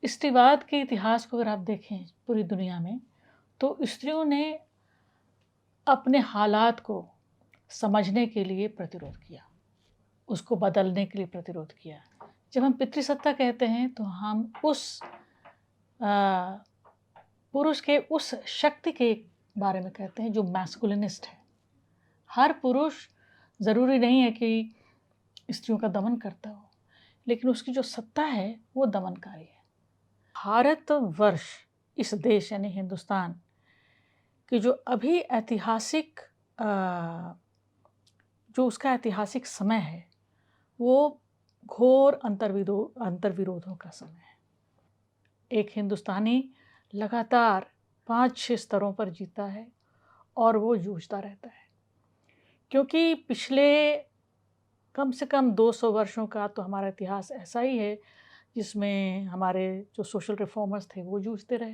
स्त्रीवाद के इतिहास को अगर आप देखें पूरी दुनिया में, तो स्त्रियों ने अपने हालात को समझने के लिए प्रतिरोध किया, उसको बदलने के लिए प्रतिरोध किया। जब हम पितृसत्ता कहते हैं तो हम उस पुरुष के उस शक्ति के बारे में कहते हैं जो मैस्कुलिनिस्ट है। हर पुरुष ज़रूरी नहीं है कि स्त्रियों का दमन करता हो, लेकिन उसकी जो सत्ता है वो दमनकारी है। भारतवर्ष, इस देश यानी हिंदुस्तान की जो अभी ऐतिहासिक जो उसका ऐतिहासिक समय है, वो घोर अंतर्विरोधों का समय है। एक हिंदुस्तानी लगातार 5-6 स्तरों पर जीता है और वो जूझता रहता है, क्योंकि पिछले कम से कम 200 वर्षों का तो हमारा इतिहास ऐसा ही है जिसमें हमारे जो सोशल रिफॉर्मर्स थे वो जूझते रहे।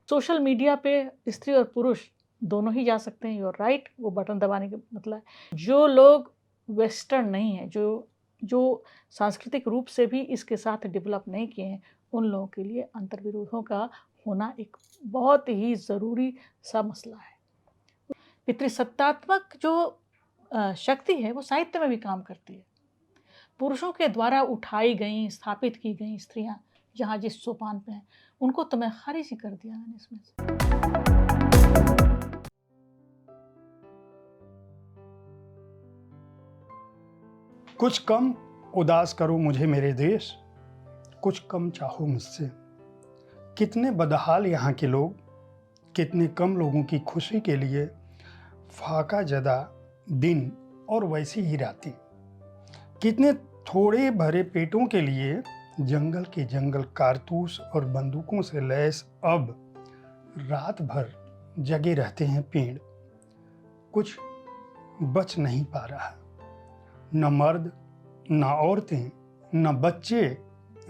सोशल मीडिया पे स्त्री और पुरुष दोनों ही जा सकते हैं, यूर राइट, वो बटन दबाने का मतलब है। जो लोग वेस्टर्न नहीं हैं, जो सांस्कृतिक रूप से भी इसके साथ डेवलप नहीं किए हैं, उन लोगों के लिए अंतर्विरोधों का होना एक बहुत ही ज़रूरी सा मसला है। पितृसत्तात्मक जो शक्ति है वो साहित्य में भी काम करती है। पुरुषों के द्वारा उठाई गई, स्थापित की गई स्त्रियां जहाँ जिस सोपान पे हैं, उनको तो मैं खारिज ही कर दिया मैंने इसमें से। कुछ कम उदास करो मुझे मेरे देश, कुछ कम चाहो मुझसे। कितने बदहाल यहाँ के लोग, कितने कम लोगों की खुशी के लिए फाका जदा दिन और वैसी ही रातें। कितने थोड़े भरे पेटों के लिए जंगल के जंगल कारतूस और बंदूकों से लैस अब रात भर जगे रहते हैं पेड़। कुछ बच नहीं पा रहा, न मर्द, न औरतें, न बच्चे,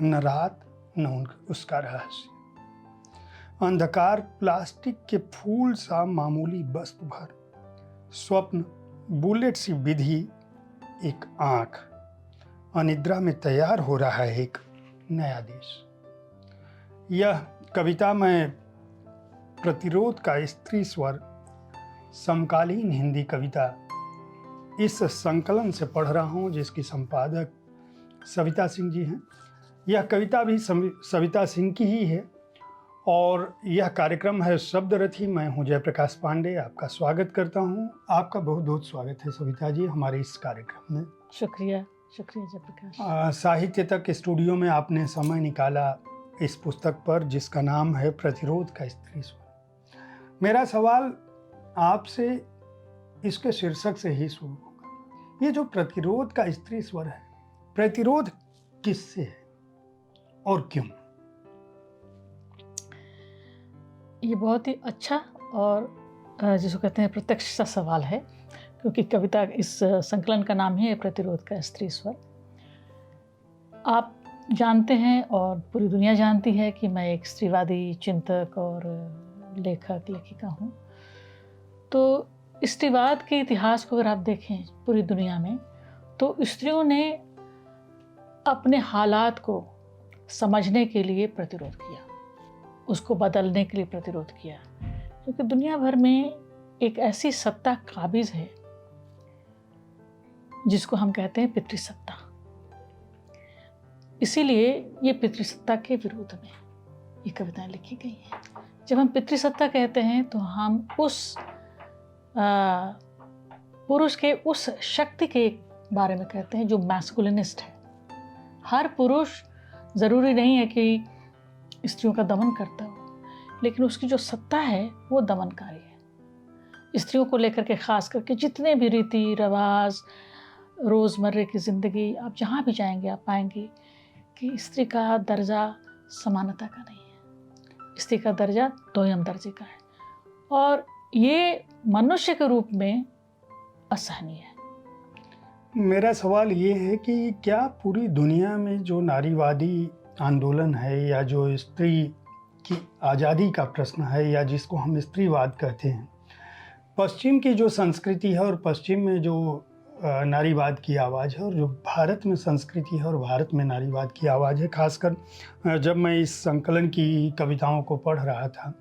न रात, न उसका रहस्य। अंधकार प्लास्टिक के फूल सा मामूली वस्तु भर, स्वप्न बुलेट सी विधि, एक आंख। अनिद्रा में तैयार हो रहा है एक नया देश। यह कविता में प्रतिरोध का स्त्री स्वर समकालीन हिंदी कविता इस संकलन से पढ़ रहा हूँ, जिसकी संपादक सविता सिंह जी हैं। यह कविता भी सविता सिंह की ही है और यह कार्यक्रम है शब्दरथी। मैं हूँ जयप्रकाश पांडे, आपका स्वागत करता हूँ। आपका बहुत बहुत स्वागत है सविता जी हमारे इस कार्यक्रम में। शुक्रिया जयप्रकाश। साहित्य तक स्टूडियो में आपने समय निकाला इस पुस्तक पर, जिसका नाम है प्रतिरोध का स्त्री स्वर। मेरा सवाल आपसे इसके शीर्षक से ही शुरू होगा। ये जो प्रतिरोध का स्त्री स्वर है, प्रतिरोध किससे है और क्यों? ये बहुत ही अच्छा और जिसको कहते हैं प्रत्यक्ष सा सवाल है, क्योंकि कविता इस संकलन का नाम ही है प्रतिरोध का स्त्री स्वर। आप जानते हैं और पूरी दुनिया जानती है कि मैं एक स्त्रीवादी चिंतक और लेखिका हूँ। तो स्त्रीवाद के इतिहास को अगर आप देखें पूरी दुनिया में, तो स्त्रियों ने अपने हालात को समझने के लिए प्रतिरोध किया, उसको बदलने के लिए प्रतिरोध किया, क्योंकि दुनिया भर में एक ऐसी सत्ता काबिज है जिसको हम कहते हैं पितृसत्ता। इसीलिए ये पितृसत्ता के विरोध में ये कविताएं लिखी गई हैं। जब हम पितृसत्ता कहते हैं तो हम उस पुरुष के उस शक्ति के बारे में कहते हैं जो मैस्कुलिनिस्ट है। हर पुरुष ज़रूरी नहीं है कि स्त्रियों का दमन करता हो, लेकिन उसकी जो सत्ता है वो दमनकारी है। स्त्रियों को लेकर के ख़ास करके जितने भी रीति रिवाज, रोज़मर्रे की ज़िंदगी, आप जहाँ भी जाएंगे आप पाएंगे कि स्त्री का दर्जा समानता का नहीं है, स्त्री का दर्जा दोयम दर्जे का है, और ये मनुष्य के रूप में असहनीय है। मेरा सवाल ये है कि क्या पूरी दुनिया में जो नारीवादी आंदोलन है या जो स्त्री की आज़ादी का प्रश्न है या जिसको हम स्त्रीवाद कहते हैं, पश्चिम की जो संस्कृति है और पश्चिम में जो नारीवाद की आवाज़ है और जो भारत में संस्कृति है और भारत में नारीवाद की आवाज़ है। खासकर जब मैं इस संकलन की कविताओं को पढ़ रहा था,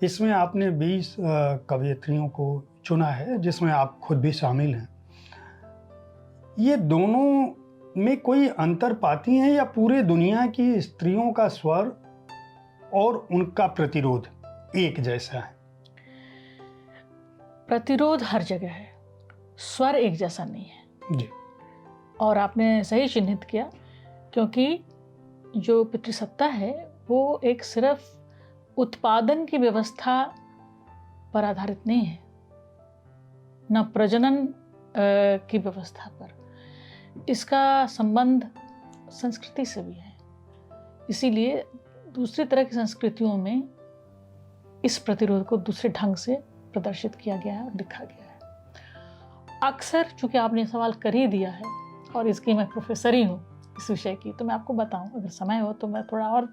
इसमें आपने 20 कवयित्रियों को चुना है, जिसमें आप खुद भी शामिल हैं। ये दोनों में कोई अंतर पाती हैं या पूरे दुनिया की स्त्रियों का स्वर और उनका प्रतिरोध एक जैसा है? प्रतिरोध हर जगह है, स्वर एक जैसा नहीं है जी। और आपने सही चिन्हित किया, क्योंकि जो पितृसत्ता है वो एक सिर्फ उत्पादन की व्यवस्था पर आधारित नहीं है, न प्रजनन की व्यवस्था पर। इसका संबंध संस्कृति से भी है। इसीलिए दूसरी तरह की संस्कृतियों में इस प्रतिरोध को दूसरे ढंग से प्रदर्शित किया गया है और लिखा गया है। अक्सर चूंकि आपने सवाल कर ही दिया है और इसकी मैं प्रोफेसर ही हूँ इस विषय की, तो मैं आपको बताऊँ, अगर समय हो तो मैं थोड़ा और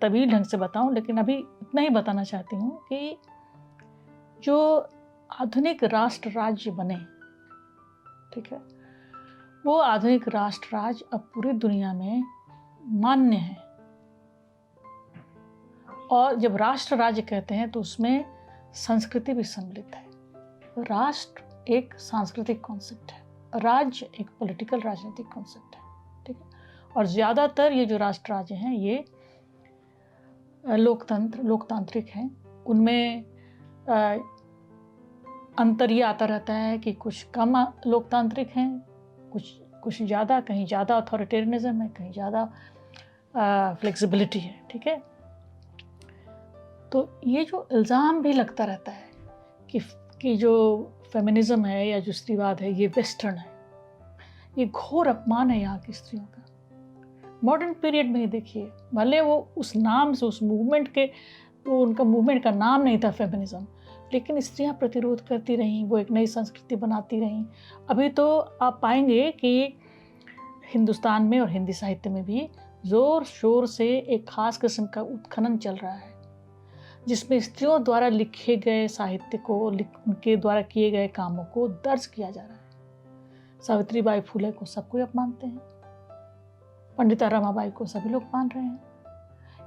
तवील ढंग से बताऊँ, लेकिन अभी इतना ही बताना चाहती हूँ कि जो आधुनिक राष्ट्र राज्य बने, ठीक है, वो आधुनिक राष्ट्र राज्य अब पूरी दुनिया में मान्य है। और जब राष्ट्र राज्य कहते हैं तो उसमें संस्कृति भी सम्मिलित है। राष्ट्र एक सांस्कृतिक कॉन्सेप्ट है, राज्य एक पॉलिटिकल राजनीतिक कॉन्सेप्ट है, ठीक है। और ज़्यादातर ये जो राष्ट्र राज्य हैं ये लोकतांत्रिक हैं। उनमें अंतर ये आता रहता है कि कुछ कम लोकतांत्रिक हैं, कुछ ज़्यादा, कहीं ज़्यादा अथॉरिटेरियनिज्म है, कहीं ज़्यादा फ्लेक्सिबिलिटी है, ठीक है। तो ये जो इल्ज़ाम भी लगता रहता है कि जो फेमिनिज्म है या जो स्त्रीवाद है ये वेस्टर्न है, ये घोर अपमान है यहाँ की स्त्रियों का। मॉडर्न पीरियड में ही देखिए, भले वो उस नाम से, उस मूवमेंट के, वो उनका मूवमेंट का नाम नहीं था फेमिनिज्म, लेकिन स्त्रियां प्रतिरोध करती रहीं, वो एक नई संस्कृति बनाती रहीं। अभी तो आप पाएंगे कि हिंदुस्तान में और हिंदी साहित्य में भी ज़ोर शोर से एक खास किस्म का उत्खनन चल रहा है, जिसमें स्त्रियों द्वारा लिखे गए साहित्य को, उनके द्वारा किए गए कामों को दर्ज किया जा रहा है। सावित्रीबाई फुले को सब कोई अब मानते हैं, पंडिता रमाबाई को सभी लोग मान रहे हैं।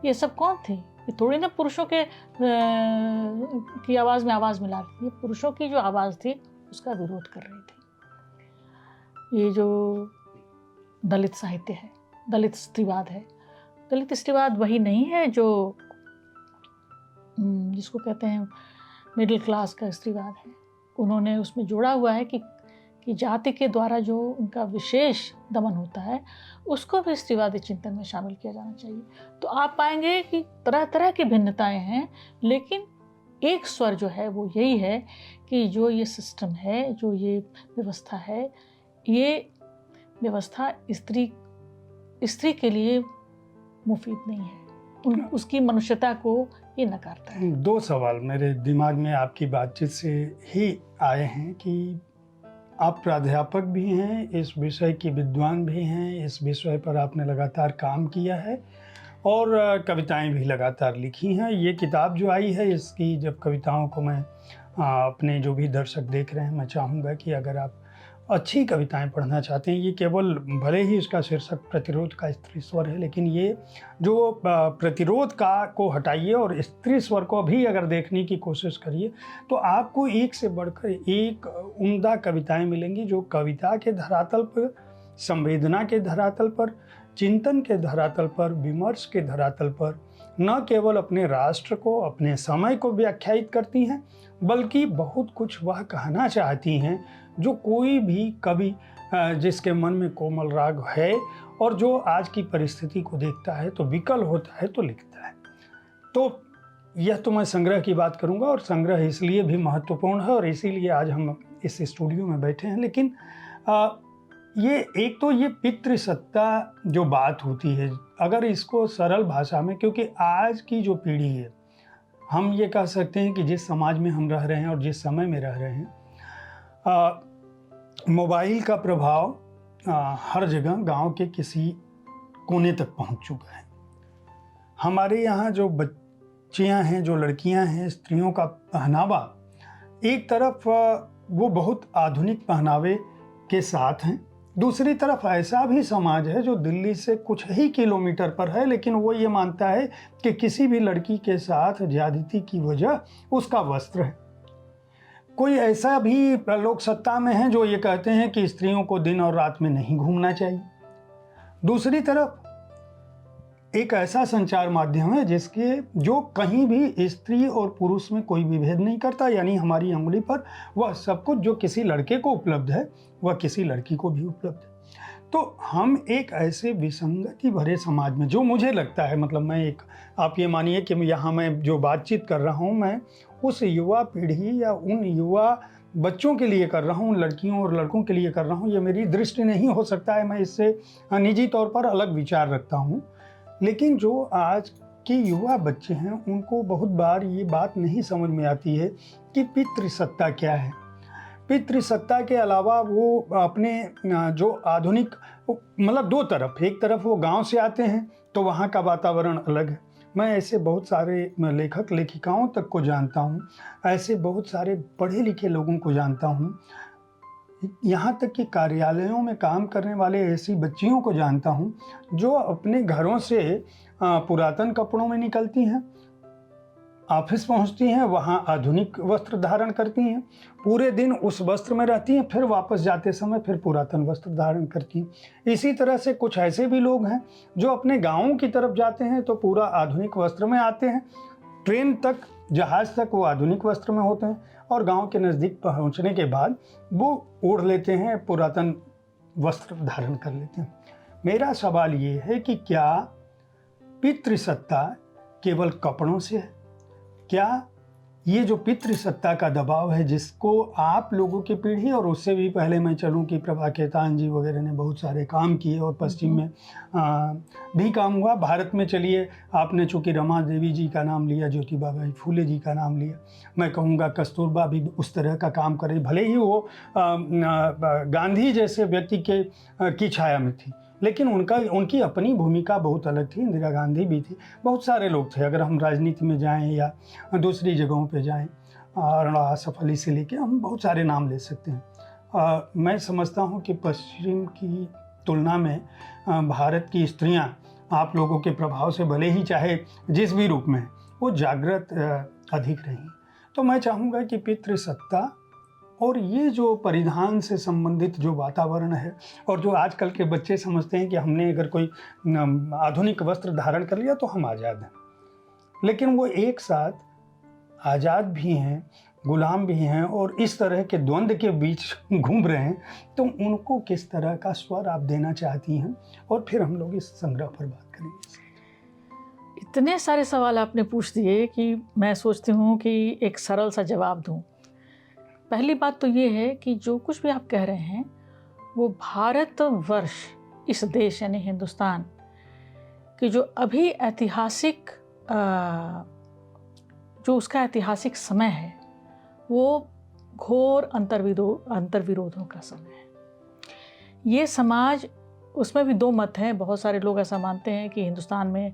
ये सब कौन थी? ये थोड़ी ना पुरुषों के की आवाज़ में आवाज़ मिला रही थी, ये पुरुषों की जो आवाज़ थी उसका विरोध कर रही थी। ये जो दलित साहित्य है, दलित स्त्रीवाद है, दलित स्त्रीवाद वही नहीं है जो जिसको कहते हैं मिडिल क्लास का स्त्रीवाद है। उन्होंने उसमें जोड़ा हुआ है कि जाति के द्वारा जो उनका विशेष दमन होता है उसको भी स्त्रीवादी चिंतन में शामिल किया जाना चाहिए। तो आप पाएंगे कि तरह तरह की भिन्नताएं हैं, लेकिन एक स्वर जो है वो यही है कि जो ये सिस्टम है, जो ये व्यवस्था है, ये व्यवस्था स्त्री के लिए मुफीद नहीं है, उसकी मनुष्यता को ये नकारता है। 2 सवाल मेरे दिमाग में आपकी बातचीत से ही आए हैं कि आप प्राध्यापक भी हैं, इस विषय की विद्वान भी हैं, इस विषय पर आपने लगातार काम किया है और कविताएं भी लगातार लिखी हैं। ये किताब जो आई है, इसकी जब कविताओं को मैं अपने जो भी दर्शक देख रहे हैं, मैं चाहूँगा कि अगर आप अच्छी कविताएं पढ़ना चाहते हैं, ये केवल भले ही इसका शीर्षक प्रतिरोध का स्त्री स्वर है, लेकिन ये जो प्रतिरोध का को हटाइए और स्त्री स्वर को भी अगर देखने की कोशिश करिए तो आपको एक से बढ़कर एक उम्दा कविताएं मिलेंगी, जो कविता के धरातल पर, संवेदना के धरातल पर, चिंतन के धरातल पर, विमर्श के धरातल पर न केवल अपने राष्ट्र को, अपने समय को व्याख्यायित करती हैं, बल्कि बहुत कुछ वह कहना चाहती हैं जो कोई भी कवि जिसके मन में कोमल राग है और जो आज की परिस्थिति को देखता है तो विकल होता है तो लिखता है। तो यह तो मैं संग्रह की बात करूंगा और संग्रह इसलिए भी महत्वपूर्ण है और इसीलिए आज हम इस स्टूडियो में बैठे हैं। लेकिन ये एक तो ये पितृसत्ता जो बात होती है, अगर इसको सरल भाषा में, क्योंकि आज की जो पीढ़ी है, हम ये कह सकते हैं कि जिस समाज में हम रह रहे हैं और जिस समय में रह रहे हैं, मोबाइल का प्रभाव हर जगह गांव के किसी कोने तक पहुंच चुका है। हमारे यहाँ जो बच्चियां हैं, जो लड़कियां हैं, स्त्रियों का पहनावा एक तरफ वो बहुत आधुनिक पहनावे के साथ हैं। दूसरी तरफ ऐसा भी समाज है जो दिल्ली से कुछ ही किलोमीटर पर है, लेकिन वो ये मानता है कि किसी भी लड़की के साथ ज्यादती की वजह उसका वस्त्र है। कोई ऐसा भी लोग सत्ता में हैं जो ये कहते हैं कि स्त्रियों को दिन और रात में नहीं घूमना चाहिए। दूसरी तरफ एक ऐसा संचार माध्यम है जो कहीं भी स्त्री और पुरुष में कोई विभेद नहीं करता, यानी हमारी उंगली पर वह सब कुछ जो किसी लड़के को उपलब्ध है वह किसी लड़की को भी उपलब्ध है। तो हम एक ऐसे विसंगति भरे समाज में, जो मुझे लगता है, मतलब आप ये मानिए कि यहाँ मैं जो बातचीत कर रहा हूँ, मैं उस युवा पीढ़ी या उन युवा बच्चों के लिए कर रहा हूँ, लड़कियों और लड़कों के लिए कर रहा हूँ। ये मेरी दृष्टि नहीं हो सकता है, मैं इससे निजी तौर पर अलग विचार रखता हूँ। लेकिन जो आज के युवा बच्चे हैं उनको बहुत बार ये बात नहीं समझ में आती है कि पितृसत्ता क्या है। पितृसत्ता के अलावा वो अपने जो आधुनिक, मतलब दो तरफ, एक तरफ वो गांव से आते हैं तो वहाँ का वातावरण अलग है। मैं ऐसे बहुत सारे लेखक लेखिकाओं तक को जानता हूँ, ऐसे बहुत सारे पढ़े लिखे लोगों को जानता हूँ, यहाँ तक कि कार्यालयों में काम करने वाले ऐसी बच्चियों को जानता हूँ जो अपने घरों से पुरातन कपड़ों में निकलती हैं, ऑफिस पहुँचती हैं, वहाँ आधुनिक वस्त्र धारण करती हैं, पूरे दिन उस वस्त्र में रहती हैं, फिर वापस जाते समय फिर पुरातन वस्त्र धारण करती हैं। इसी तरह से कुछ ऐसे भी लोग हैं जो अपने गाँवों की तरफ जाते हैं तो पूरा आधुनिक वस्त्र में आते हैं, ट्रेन तक, जहाज़ तक वो आधुनिक वस्त्र में होते हैं, और गांव के नज़दीक पहुंचने के बाद वो ओढ़ लेते हैं, पुरातन वस्त्र धारण कर लेते हैं। मेरा सवाल ये है कि क्या पितृसत्ता केवल कपड़ों से है? क्या ये जो पितृसत्ता का दबाव है, जिसको आप लोगों की पीढ़ी और उससे भी पहले मैं चलूँ कि प्रभा खेतान जी वगैरह ने बहुत सारे काम किए, और पश्चिम में भी काम हुआ, भारत में चलिए, आपने चूँकि रमा देवी जी का नाम लिया, ज्योतिबा बाई फूले जी का नाम लिया, मैं कहूँगा कस्तूरबा भी उस तरह का काम करे, भले ही वो गांधी जैसे व्यक्ति की छाया में थी, लेकिन उनकी अपनी भूमिका बहुत अलग थी। इंदिरा गांधी भी थी, बहुत सारे लोग थे। अगर हम राजनीति में जाएं या दूसरी जगहों पे जाएं, अरुणा आसफ अली से लेके हम बहुत सारे नाम ले सकते हैं। मैं समझता हूं कि पश्चिम की तुलना में भारत की स्त्रियां आप लोगों के प्रभाव से भले ही चाहे जिस भी रूप में वो जागृत अधिक रही। तो मैं चाहूँगा कि पितृसत्ता और ये जो परिधान से संबंधित जो वातावरण है, और जो आजकल के बच्चे समझते हैं कि हमने अगर कोई आधुनिक वस्त्र धारण कर लिया तो हम आज़ाद हैं, लेकिन वो एक साथ आज़ाद भी हैं, गुलाम भी हैं, और इस तरह के द्वंद्व के बीच घूम रहे हैं। तो उनको किस तरह का स्वर आप देना चाहती हैं, और फिर हम लोग इस संग्रह पर बात करेंगे। इतने सारे सवाल आपने पूछ दिए कि मैं सोचती हूँ कि एक सरल सा जवाब दूँ। पहली बात तो ये है कि जो कुछ भी आप कह रहे हैं वो भारतवर्ष, इस देश यानी हिंदुस्तान की जो अभी ऐतिहासिक जो उसका ऐतिहासिक समय है वो घोर अंतर्विरोधों का समय है। ये समाज, उसमें भी दो मत हैं। बहुत सारे लोग ऐसा मानते हैं कि हिंदुस्तान में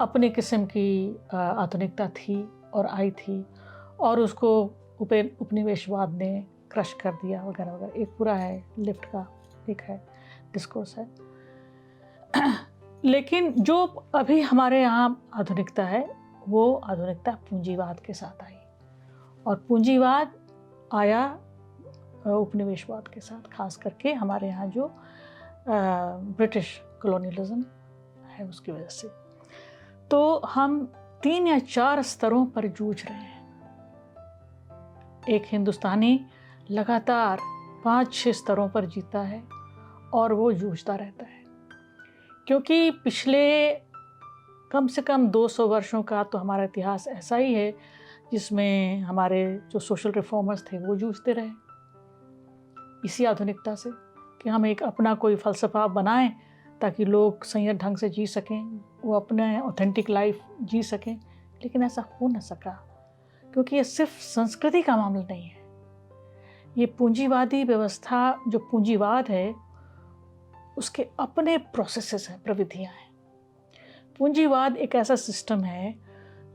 अपनी किस्म की आधुनिकता थी और आई थी, और उसको उपनिवेशवाद ने क्रश कर दिया वगैरह वगैरह। एक पूरा है लिफ्ट का, एक है डिस्कोर्स है। लेकिन जो अभी हमारे यहाँ आधुनिकता है वो आधुनिकता पूंजीवाद के साथ आई, और पूंजीवाद आया उपनिवेशवाद के साथ, खास करके हमारे यहाँ जो ब्रिटिश कॉलोनियलिज्म है उसकी वजह से। तो हम 3 या 4 स्तरों पर जूझ रहे हैं। एक हिंदुस्तानी लगातार 5-6 स्तरों पर जीता है और वो जूझता रहता है, क्योंकि पिछले कम से कम 200 वर्षों का तो हमारा इतिहास ऐसा ही है जिसमें हमारे जो सोशल रिफॉर्मर्स थे वो जूझते रहे इसी आधुनिकता से कि हम एक अपना कोई फ़लसफ़ा बनाएं ताकि लोग संयत ढंग से जी सकें, वो अपने ऑथेंटिक लाइफ जी सकें। लेकिन ऐसा हो न सका, क्योंकि ये सिर्फ संस्कृति का मामला नहीं है। ये पूंजीवादी व्यवस्था, जो पूंजीवाद है, उसके अपने प्रोसेसेस हैं, प्रविधियां हैं। पूंजीवाद एक ऐसा सिस्टम है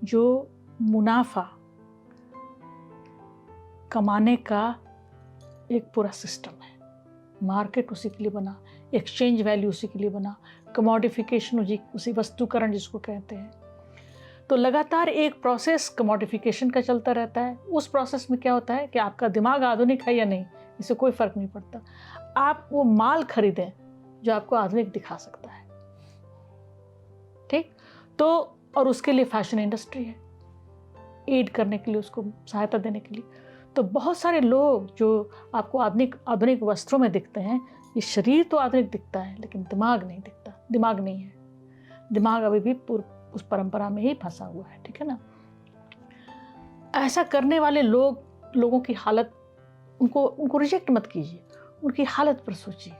जो मुनाफा कमाने का एक पूरा सिस्टम है। मार्केट उसी के लिए बना, एक्सचेंज वैल्यू उसी के लिए बना, कमोडिफिकेशन उसी वस्तुकरण जिसको कहते हैं। तो लगातार एक प्रोसेस कमोडिफिकेशन का चलता रहता है। उस प्रोसेस में क्या होता है कि आपका दिमाग आधुनिक है या नहीं, इससे कोई फ़र्क नहीं पड़ता। आप वो माल खरीदें जो आपको आधुनिक दिखा सकता है, ठीक। तो और उसके लिए फैशन इंडस्ट्री है, एड करने के लिए, उसको सहायता देने के लिए। तो बहुत सारे लोग जो आपको आधुनिक वस्त्रों में दिखते हैं, ये शरीर तो आधुनिक दिखता है लेकिन दिमाग नहीं दिखता, दिमाग नहीं है। दिमाग अभी भी उस परंपरा में ही फंसा हुआ है, ठीक है ना। ऐसा करने वाले लोगों की हालत, उनको रिजेक्ट मत कीजिए, उनकी हालत पर सोचिए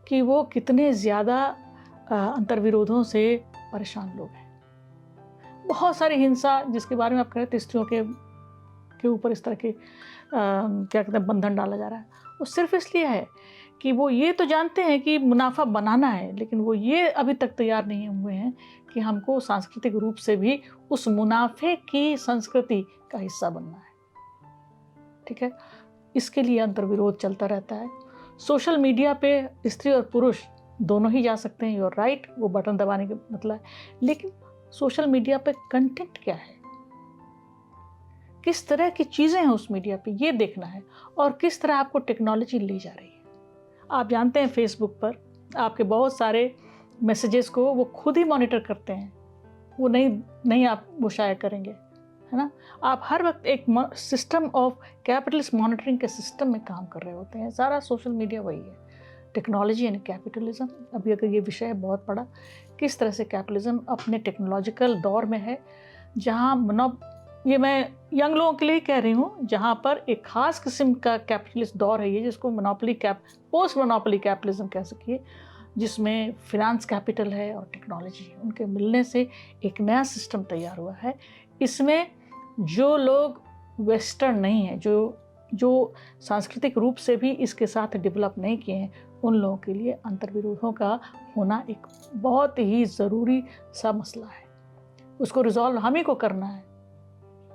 कि वो कितने ज़्यादा अंतर्विरोधों से परेशान लोग हैं। बहुत सारी हिंसा जिसके बारे में आप कह रहे थे, स्त्रियों के ऊपर इस तरह के क्या कहते हैं बंधन डाला जा रहा है, वो सिर्फ इसलिए है कि वो ये तो जानते हैं कि मुनाफा बनाना है, लेकिन वो ये अभी तक तैयार नहीं हुए हैं कि हमको सांस्कृतिक रूप से भी उस मुनाफे की संस्कृति का हिस्सा बनना है, ठीक है। इसके लिए अंतर्विरोध चलता रहता है। सोशल मीडिया पे स्त्री और पुरुष दोनों ही जा सकते हैं, योर राइट, वो बटन दबाने का मतलब है। लेकिन सोशल मीडिया पे कंटेंट क्या है, किस तरह की चीज़ें हैं उस मीडिया पे, ये देखना है, और किस तरह आपको टेक्नोलॉजी ले जा रही है। आप जानते हैं फेसबुक पर आपके बहुत सारे मैसेजेस को वो खुद ही मॉनिटर करते हैं, वो नहीं आप वो शायद करेंगे, है ना। आप हर वक्त एक सिस्टम ऑफ कैपिटलिस्ट मॉनिटरिंग के सिस्टम में काम कर रहे होते हैं। सारा सोशल मीडिया वही है, टेक्नोलॉजी यानी कैपिटलिज्म। अभी अगर ये विषय है बहुत बड़ा, किस तरह से कैपिटलिज्म अपने टेक्नोलॉजिकल दौर में है, जहाँ ये मैं यंग लोगों के लिए कह रही हूँ, जहाँ पर एक ख़ास किस्म का कैपिटलिस्ट दौर है ये, जिसको पोस्ट मोनोपोली कैपिटलिज्म कह सकिए, जिसमें फिनांस कैपिटल है और टेक्नोलॉजी है, उनके मिलने से एक नया सिस्टम तैयार हुआ है। इसमें जो लोग वेस्टर्न नहीं हैं, जो सांस्कृतिक रूप से भी इसके साथ डेवलप नहीं किए हैं, उन लोगों के लिए अंतर्विरोधों का होना एक बहुत ही ज़रूरी सा मसला है। उसको रिजॉल्व हम ही को करना है,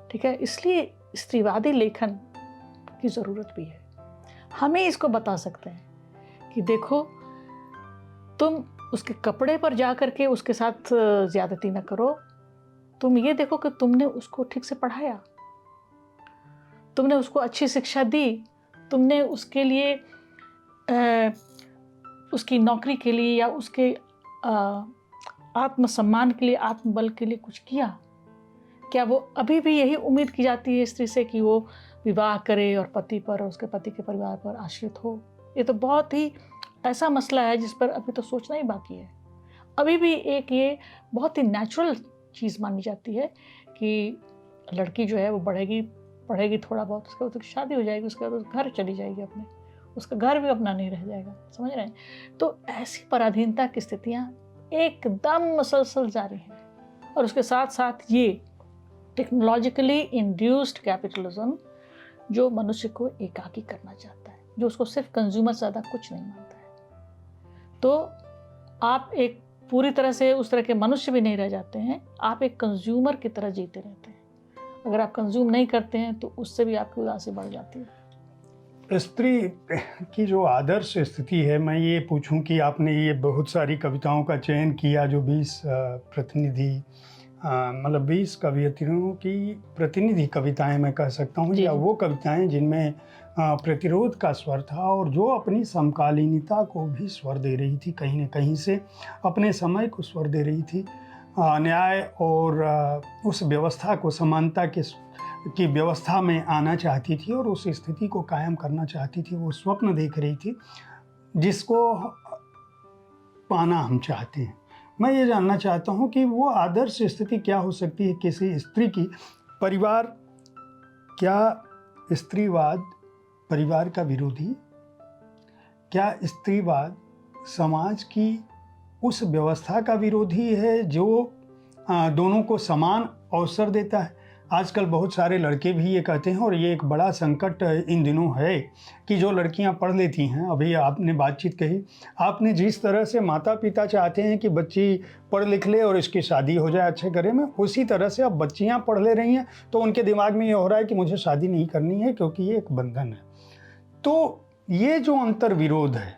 ठीक है। इसलिए स्त्रीवादी लेखन की ज़रूरत भी है। हमें इसको बता सकते हैं कि देखो, तुम उसके कपड़े पर जा कर के उसके साथ ज़्यादती न करो, तुम ये देखो कि तुमने उसको ठीक से पढ़ाया, तुमने उसको अच्छी शिक्षा दी, तुमने उसके लिए उसकी नौकरी के लिए या उसके आत्मसम्मान के लिए, आत्मबल के लिए कुछ किया। क्या वो अभी भी यही उम्मीद की जाती है स्त्री से कि वो विवाह करे और पति पर और उसके पति के परिवार पर आश्रित हो? ये तो बहुत ही ऐसा मसला है जिस पर अभी तो सोचना ही बाकी है। अभी भी एक ये बहुत ही नेचुरल चीज़ मानी जाती है कि लड़की जो है वो पढ़ेगी थोड़ा बहुत, उसके बाद उसकी शादी हो जाएगी, उसके बाद घर चली जाएगी अपने, उसका घर भी अपना नहीं रह जाएगा, समझ रहे हैं। तो ऐसी पराधीनता की स्थितियाँ एकदम मसलसल जारी हैं, और उसके साथ साथ ये टेक्नोलॉजिकली इंड्यूस्ड कैपिटलिज्म जो मनुष्य को एकाकी करना चाहता है, जो उसको सिर्फ कंज्यूमर से ज़्यादा कुछ नहीं मानता है। तो आप एक पूरी तरह से उस तरह के मनुष्य भी नहीं रह जाते हैं, आप एक कंज्यूमर की तरह जीते रहते हैं। अगर आप कंज्यूम नहीं करते हैं तो उससे भी आपकी उदासी बढ़ जाती है। स्त्री की जो आदर्श स्थिति है, मैं ये पूछूं कि आपने ये बहुत सारी कविताओं का चयन किया जो 20 प्रतिनिधि मतलब 20 कवियत्रियों की प्रतिनिधि कविताएं मैं कह सकता हूँ, या वो कविताएं जिनमें प्रतिरोध का स्वर था और जो अपनी समकालीनता को भी स्वर दे रही थी, कहीं न कहीं से अपने समय को स्वर दे रही थी, न्याय और उस व्यवस्था को, समानता की व्यवस्था में आना चाहती थी और उस स्थिति को कायम करना चाहती थी। वो स्वप्न देख रही थी जिसको पाना हम चाहते हैं। मैं ये जानना चाहता हूँ कि वो आदर्श स्थिति क्या हो सकती है किसी स्त्री की। परिवार, क्या स्त्रीवाद परिवार का विरोधी? क्या स्त्रीवाद समाज की उस व्यवस्था का विरोधी है जो दोनों को समान अवसर देता है? आजकल बहुत सारे लड़के भी ये कहते हैं, और ये एक बड़ा संकट इन दिनों है कि जो लड़कियां पढ़ लेती हैं, अभी आपने बातचीत कही, आपने जिस तरह से माता पिता चाहते हैं कि बच्ची पढ़ लिख ले और इसकी शादी हो जाए अच्छे घरे में, उसी तरह से अब बच्चियां पढ़ ले रही हैं तो उनके दिमाग में ये हो रहा है कि मुझे शादी नहीं करनी है क्योंकि ये एक बंधन है। तो ये जो अंतर्विरोध है,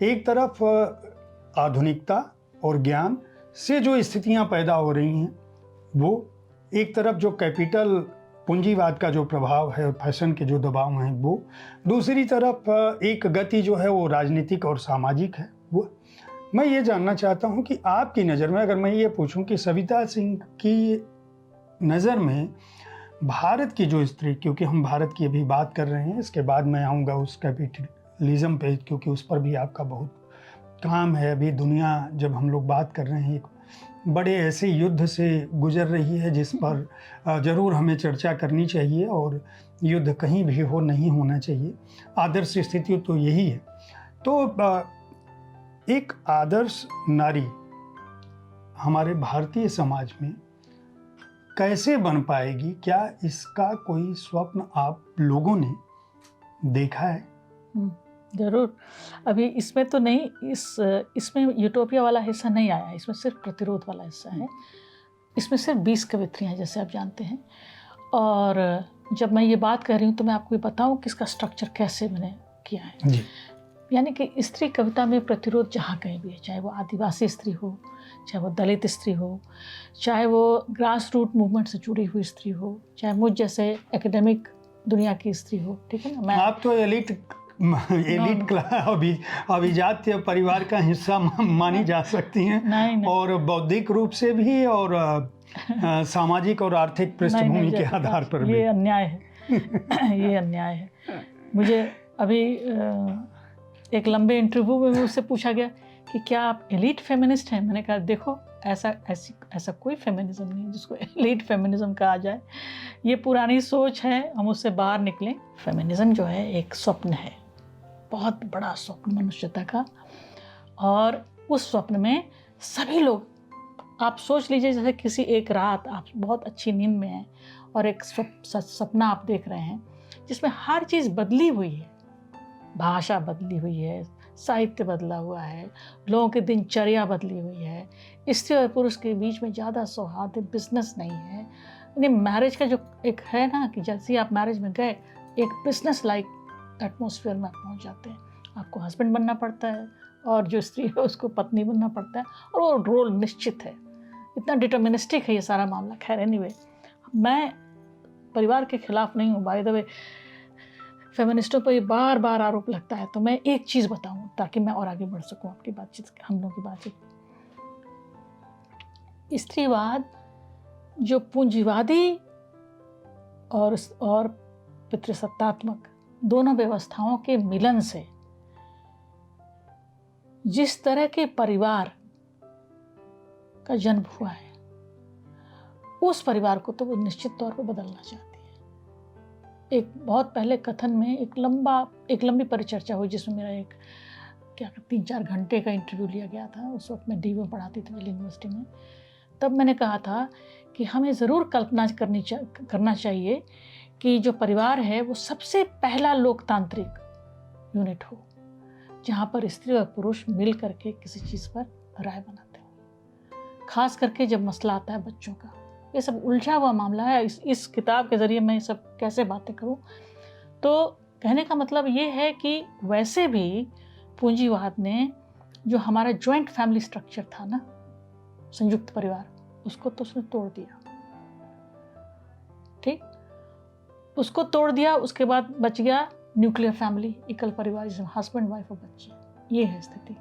एक तरफ आधुनिकता और ज्ञान से जो स्थितियां पैदा हो रही हैं, वो एक तरफ जो कैपिटल पूंजीवाद का जो प्रभाव है और फैशन के जो दबाव हैं वो, दूसरी तरफ एक गति जो है वो राजनीतिक और सामाजिक है वो। मैं ये जानना चाहता हूँ कि आपकी नज़र में, अगर मैं ये पूछूं कि सविता सिंह की नज़र में भारत की जो स्त्री, क्योंकि हम भारत की अभी बात कर रहे हैं, इसके बाद मैं आऊँगा उस कैपिटलिज्म पे, क्योंकि उस पर भी आपका बहुत काम है। अभी दुनिया, जब हम लोग बात कर रहे हैं, एक बड़े ऐसे युद्ध से गुजर रही है जिस पर ज़रूर हमें चर्चा करनी चाहिए, और युद्ध कहीं भी हो, नहीं होना चाहिए। आदर्श स्थिति तो यही है। तो एक आदर्श नारी हमारे भारतीय समाज में कैसे बन पाएगी? क्या इसका कोई स्वप्न आप लोगों ने देखा है? ज़रूर। अभी इसमें तो नहीं, इसमें यूटोपिया वाला हिस्सा नहीं आया है, इसमें सिर्फ प्रतिरोध वाला हिस्सा है। इसमें सिर्फ 20 कवित्रियाँ हैं, जैसे आप जानते हैं। और जब मैं ये बात कर रही हूँ तो मैं आपको ये बताऊँ कि इसका स्ट्रक्चर कैसे मैंने किया है जी। यानी कि स्त्री कविता में प्रतिरोध जहाँ कहीं भी है, चाहे वो आदिवासी स्त्री हो, चाहे वो दलित स्त्री हो, चाहे वो ग्रास रूट मूवमेंट से जुड़ी हुई स्त्री हो, चाहे मुझ जैसे एकेडमिक दुनिया की स्त्री हो, ठीक है ना। मैं आप तो एलिट अभिजात्य परिवार का हिस्सा मानी जा सकती हैं। नहीं। और बौद्धिक रूप से भी, और सामाजिक और आर्थिक पृष्ठभूमि के आधार पर भी। ये अन्याय है। ये अन्याय है। मुझे अभी एक लंबे इंटरव्यू में मुझसे पूछा गया कि क्या आप एलीट फेमिनिस्ट हैं। मैंने कहा देखो, ऐसा कोई फेमिनिज्म नहीं जिसको एलीट फेमिनिज्म कहा जाए। ये पुरानी सोच है, हम उससे बाहर निकलें। फेमिनिज्म जो है एक स्वप्न है, बहुत बड़ा स्वप्न मनुष्यता का। और उस स्वप्न में सभी लोग, आप सोच लीजिए जैसे किसी एक रात आप बहुत अच्छी नींद में हैं और एक सपना आप देख रहे हैं जिसमें हर चीज़ बदली हुई है। भाषा बदली हुई है, साहित्य बदला हुआ है, लोगों की दिनचर्या बदली हुई है, स्त्री और पुरुष के बीच में ज़्यादा सौहार्द, बिजनेस नहीं है। यानी मैरिज का जो एक है ना, कि जैसे आप मैरिज में गए, एक बिजनेस लाइक एटमॉस्फेयर में आप पहुँच जाते हैं। आपको हस्बैंड बनना पड़ता है और जो स्त्री है उसको पत्नी बनना पड़ता है, और वो रोल निश्चित है। इतना डिटर्मिनिस्टिक है ये सारा मामला। खैर एनीवे, मैं परिवार के खिलाफ नहीं हूँ। बाय द वे, फेमिनिस्टों पर ये बार बार आरोप लगता है, तो मैं एक चीज़ बताऊँ ताकि मैं और आगे बढ़ सकूँ आपकी बातचीत, हम लोगों की बातचीत। स्त्रीवाद जो पूंजीवादी और पितृसत्तात्मक दोनों व्यवस्थाओं के मिलन से जिस तरह के परिवार का जन्म हुआ है, उस परिवार को तो वो निश्चित तौर पर बदलना चाहती है। एक बहुत पहले कथन में एक लंबी परिचर्चा हुई जिसमें मेरा एक 3-4 घंटे का इंटरव्यू लिया गया था। उस वक्त मैं DO पढ़ाती थी दिल्ली यूनिवर्सिटी में। तब मैंने कहा था कि हमें ज़रूर कल्पना करना चाहिए कि जो परिवार है वो सबसे पहला लोकतांत्रिक यूनिट हो, जहाँ पर स्त्री और पुरुष मिल करके किसी चीज़ पर राय बनाते हो। खास करके जब मसला आता है बच्चों का, ये सब उलझा हुआ मामला है। इस किताब के ज़रिए मैं सब कैसे बातें करूं, तो कहने का मतलब ये है कि वैसे भी पूंजीवाद ने जो हमारा जॉइंट फैमिली स्ट्रक्चर था ना, संयुक्त परिवार, उसको तो उसने तोड़ दिया। ठीक, उसको तोड़ दिया। उसके बाद बच गया न्यूक्लियर फैमिली, एकल परिवार, जिसमें हस्बैंड, वाइफ और बच्चे। ये है स्थिति।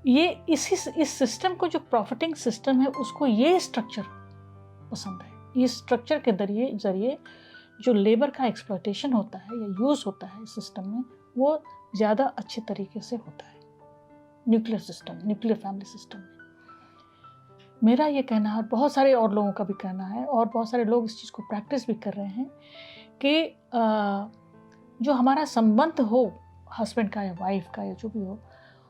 ये इस सिस्टम को, जो प्रॉफिटिंग सिस्टम है, उसको ये स्ट्रक्चर पसंद है। इस स्ट्रक्चर के जरिए जो लेबर का एक्सप्लॉयटेशन होता है या यूज़ होता है इस सिस्टम में, वो ज़्यादा अच्छे तरीके से होता है nuclear system, nuclear family system में। मेरा ये कहना है, और बहुत सारे और लोगों का भी कहना है, और बहुत सारे लोग इस चीज़ को प्रैक्टिस भी कर रहे हैं कि जो हमारा संबंध हो हस्बैंड का या वाइफ का या जो भी हो,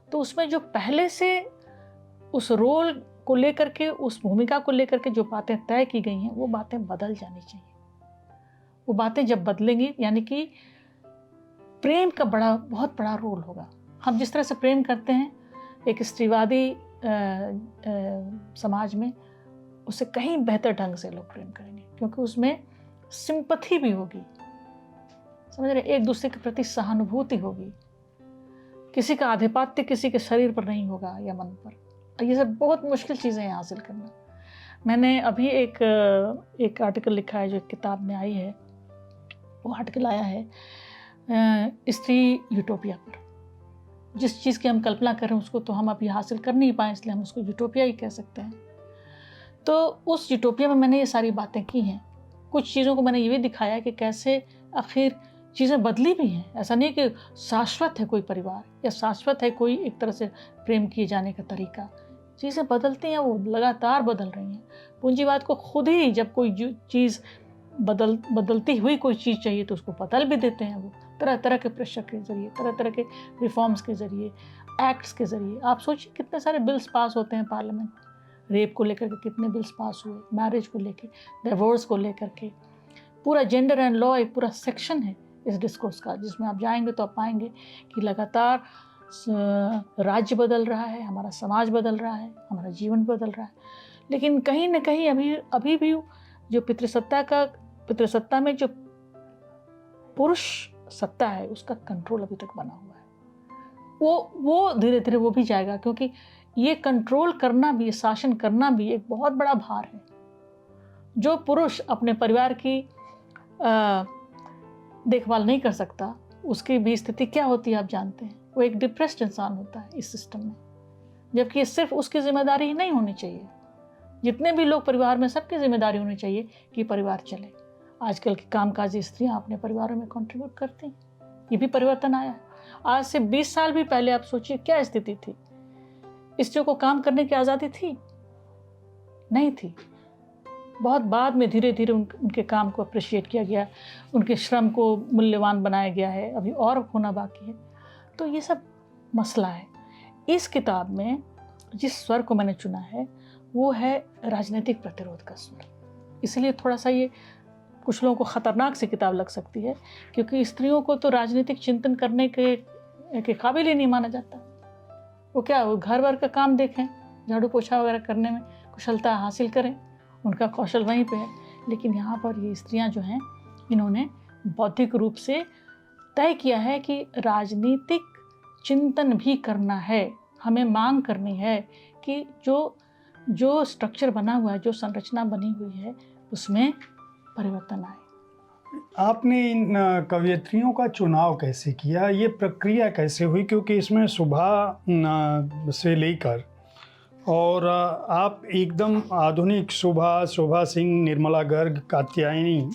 तो उसमें जो पहले से उस रोल को लेकर के, उस भूमिका को लेकर के जो बातें तय की गई हैं, वो बातें बदल जानी चाहिए। वो बातें जब बदलेंगी, यानी कि प्रेम का बहुत बड़ा रोल होगा। हम जिस तरह से प्रेम करते हैं एक स्त्रीवादी समाज में, उससे कहीं बेहतर ढंग से लोग प्रेम करेंगे, क्योंकि उसमें सिंपैथी भी होगी, समझ रहे, एक दूसरे के प्रति सहानुभूति होगी, किसी का आधिपत्य किसी के शरीर पर नहीं होगा या मन पर। ये सब बहुत मुश्किल चीज़ें हैं हासिल करना। मैंने अभी एक आर्टिकल लिखा है जो एक किताब में आई है, वो आर्टिकल आया है स्त्री यूटोपिया पर। जिस चीज़ की हम कल्पना करें उसको तो हम अभी हासिल कर नहीं पाए, इसलिए हम उसको यूटोपिया ही कह सकते हैं। तो उस यूटोपिया में मैंने ये सारी बातें की हैं। कुछ चीज़ों को मैंने ये भी दिखाया कि कैसे आखिर चीज़ें बदली भी हैं। ऐसा नहीं कि शाश्वत है कोई परिवार या शाश्वत है कोई एक तरह से प्रेम किए जाने का तरीका। चीज़ें बदलती हैं, वो लगातार बदल रही हैं। पूंजीवाद को खुद ही जब कोई चीज़ बदलती हुई कोई चीज़ चाहिए तो उसको बदल भी देते हैं। वो तरह तरह के प्रेशर के ज़रिए, तरह तरह के रिफॉर्म्स के ज़रिए, एक्ट्स के ज़रिए। आप सोचिए कितने सारे बिल्स पास होते हैं पार्लियामेंट, रेप को लेकर के कितने बिल्स पास हुए, मैरिज को लेकर, डिवोर्स को लेकर के। पूरा जेंडर एंड लॉ एक पूरा सेक्शन है इस डिस्कोर्स का, जिसमें आप जाएंगे तो आप पाएंगे कि लगातार राज्य बदल रहा है, हमारा समाज बदल रहा है, हमारा जीवन बदल रहा है। लेकिन कहीं ना कहीं अभी भी जो पितृसत्ता में जो पुरुष सत्ता है उसका कंट्रोल अभी तक बना हुआ है। वो धीरे धीरे वो भी जाएगा, क्योंकि ये कंट्रोल करना भी, शासन करना भी एक बहुत बड़ा भार है। जो पुरुष अपने परिवार की देखभाल नहीं कर सकता, उसकी भी स्थिति क्या होती है आप जानते हैं। वो एक डिप्रेस्ड इंसान होता है इस सिस्टम में, जबकि ये सिर्फ उसकी जिम्मेदारी ही नहीं होनी चाहिए। जितने भी लोग परिवार में, सबकी जिम्मेदारी होनी चाहिए कि परिवार चले। आजकल की कामकाजी स्त्रियां अपने परिवारों में कंट्रीब्यूट करती हैं, ये भी परिवर्तन आया है। आज से 20 साल भी पहले आप सोचिए क्या स्थिति थी। स्त्रियों को काम करने की आज़ादी थी? नहीं थी। बहुत बाद में धीरे धीरे उनके काम को अप्रिशिएट किया गया, उनके श्रम को मूल्यवान बनाया गया है, अभी और होना बाकी है। तो ये सब मसला है। इस किताब में जिस स्वर को मैंने चुना है वो है राजनीतिक प्रतिरोध का स्वर। इसलिए थोड़ा सा ये कुछ लोगों को ख़तरनाक सी किताब लग सकती है, क्योंकि स्त्रियों को तो राजनीतिक चिंतन करने के काबिल ही नहीं माना जाता। वो क्या, वो घर वर का काम देखें, झाड़ू पोछा वगैरह करने में कुशलता हासिल करें, उनका कौशल वहीं पे है। लेकिन यहाँ पर ये स्त्रियाँ जो हैं, इन्होंने बौद्धिक रूप से तय किया है कि राजनीतिक चिंतन भी करना है, हमें मांग करनी है कि जो स्ट्रक्चर बना हुआ है, जो संरचना बनी हुई है, उसमें परिवर्तन आए। आपने इन कवयित्रियों का चुनाव कैसे किया, ये प्रक्रिया कैसे हुई? क्योंकि इसमें सुभा से लेकर और आप एकदम आधुनिक शोभा सिंह, निर्मला गर्ग, कात्यायनी,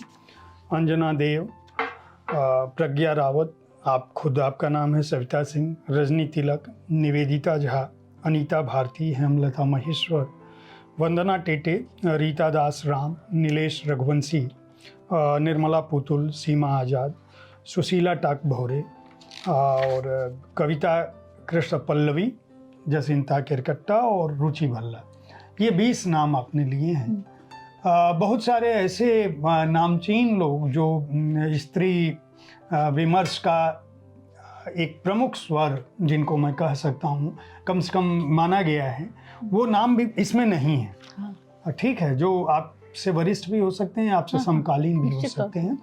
अंजना देव, प्रज्ञा रावत, आप खुद, आपका नाम है सविता सिंह, रजनी तिलक, निवेदिता झा, अनीता भारती, हेमलता महेश्वर, वंदना टेटे, रीता दास राम, नीलेश रघुवंशी, निर्मला पुतुल, सीमा आज़ाद, सुशीला टाक भौरे और कविता कृष्ण पल्लवी, जसिंता केरकट्टा और रुचि भल्ला। ये 20 नाम आपने लिए हैं। बहुत सारे ऐसे नामचीन लोग जो स्त्री विमर्श का एक प्रमुख स्वर, जिनको मैं कह सकता हूँ कम से कम माना गया है, वो नाम भी इसमें नहीं है। हाँ। ठीक है, जो आपसे वरिष्ठ भी हो सकते हैं, आपसे समकालीन भी हो सकते हैं।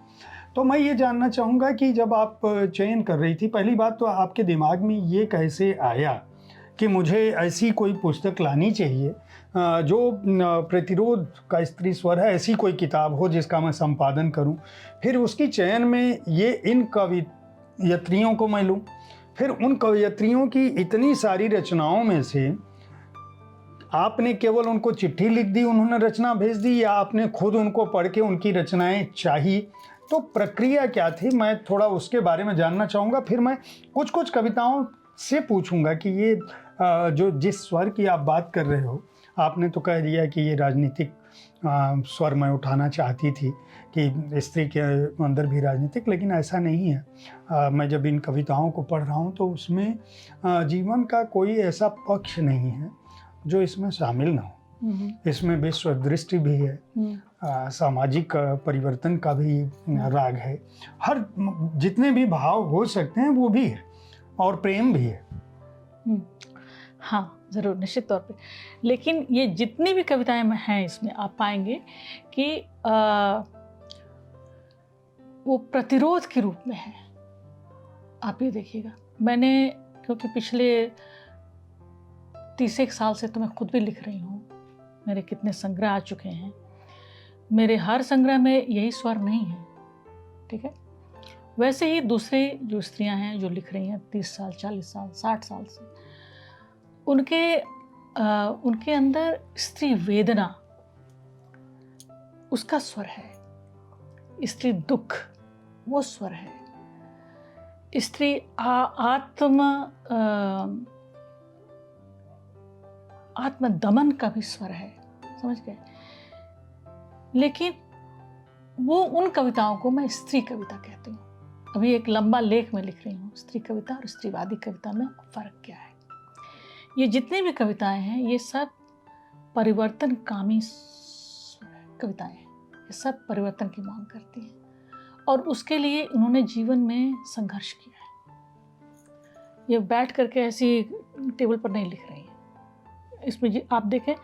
तो मैं ये जानना चाहूँगा कि जब आप चयन कर रही थी, पहली बात तो आपके दिमाग में ये कैसे आया कि मुझे ऐसी कोई पुस्तक लानी चाहिए जो प्रतिरोध का स्त्री स्वर है, ऐसी कोई किताब हो जिसका मैं संपादन करूं। फिर उसकी चयन में ये इन कवयित्रियों को मैं लूं। फिर उन कवयित्रियों की इतनी सारी रचनाओं में से आपने केवल उनको चिट्ठी लिख दी, उन्होंने रचना भेज दी, या आपने खुद उनको पढ़ के उनकी रचनाएं चाही? तो प्रक्रिया क्या थी, मैं थोड़ा उसके बारे में जानना चाहूँगा। फिर मैं कुछ कविताओं से पूछूंगा कि ये जो जिस स्वर की आप बात कर रहे हो, आपने तो कह दिया कि ये राजनीतिक स्वर मैं उठाना चाहती थी कि स्त्री के अंदर भी राजनीतिक, लेकिन ऐसा नहीं है। मैं जब इन कविताओं को पढ़ रहा हूँ तो उसमें जीवन का कोई ऐसा पक्ष नहीं है जो इसमें शामिल ना हो। इसमें विश्व दृष्टि भी है, सामाजिक परिवर्तन का भी राग है, हर जितने भी भाव हो सकते हैं वो भी है, और प्रेम भी है। हाँ, ज़रूर, निश्चित तौर पे। लेकिन ये जितनी भी कविताएं हैं इसमें आप पाएंगे कि वो प्रतिरोध के रूप में है। आप ये देखिएगा, मैंने क्योंकि पिछले 31 साल से तो मैं खुद भी लिख रही हूँ, मेरे कितने संग्रह आ चुके हैं, मेरे हर संग्रह में यही स्वर नहीं है, ठीक है। वैसे ही दूसरी जो स्त्रियां हैं जो लिख रही हैं 30 साल, 40 साल, 60 साल से, उनके अंदर स्त्री वेदना उसका स्वर है, स्त्री दुख वो स्वर है, स्त्री आत्मदमन का भी स्वर है, समझ गए। लेकिन वो उन कविताओं को मैं स्त्री कविता कहती हूँ। अभी एक लंबा लेख में लिख रही हूँ, स्त्री कविता और स्त्रीवादी कविता में फर्क क्या है। ये जितनी भी कविताएं हैं ये सब परिवर्तनकामी कविताएं हैं, ये सब परिवर्तन की मांग करती हैं और उसके लिए उन्होंने जीवन में संघर्ष किया है। ये बैठ करके ऐसी टेबल पर नहीं लिख रही हैं। इसमें आप देखें,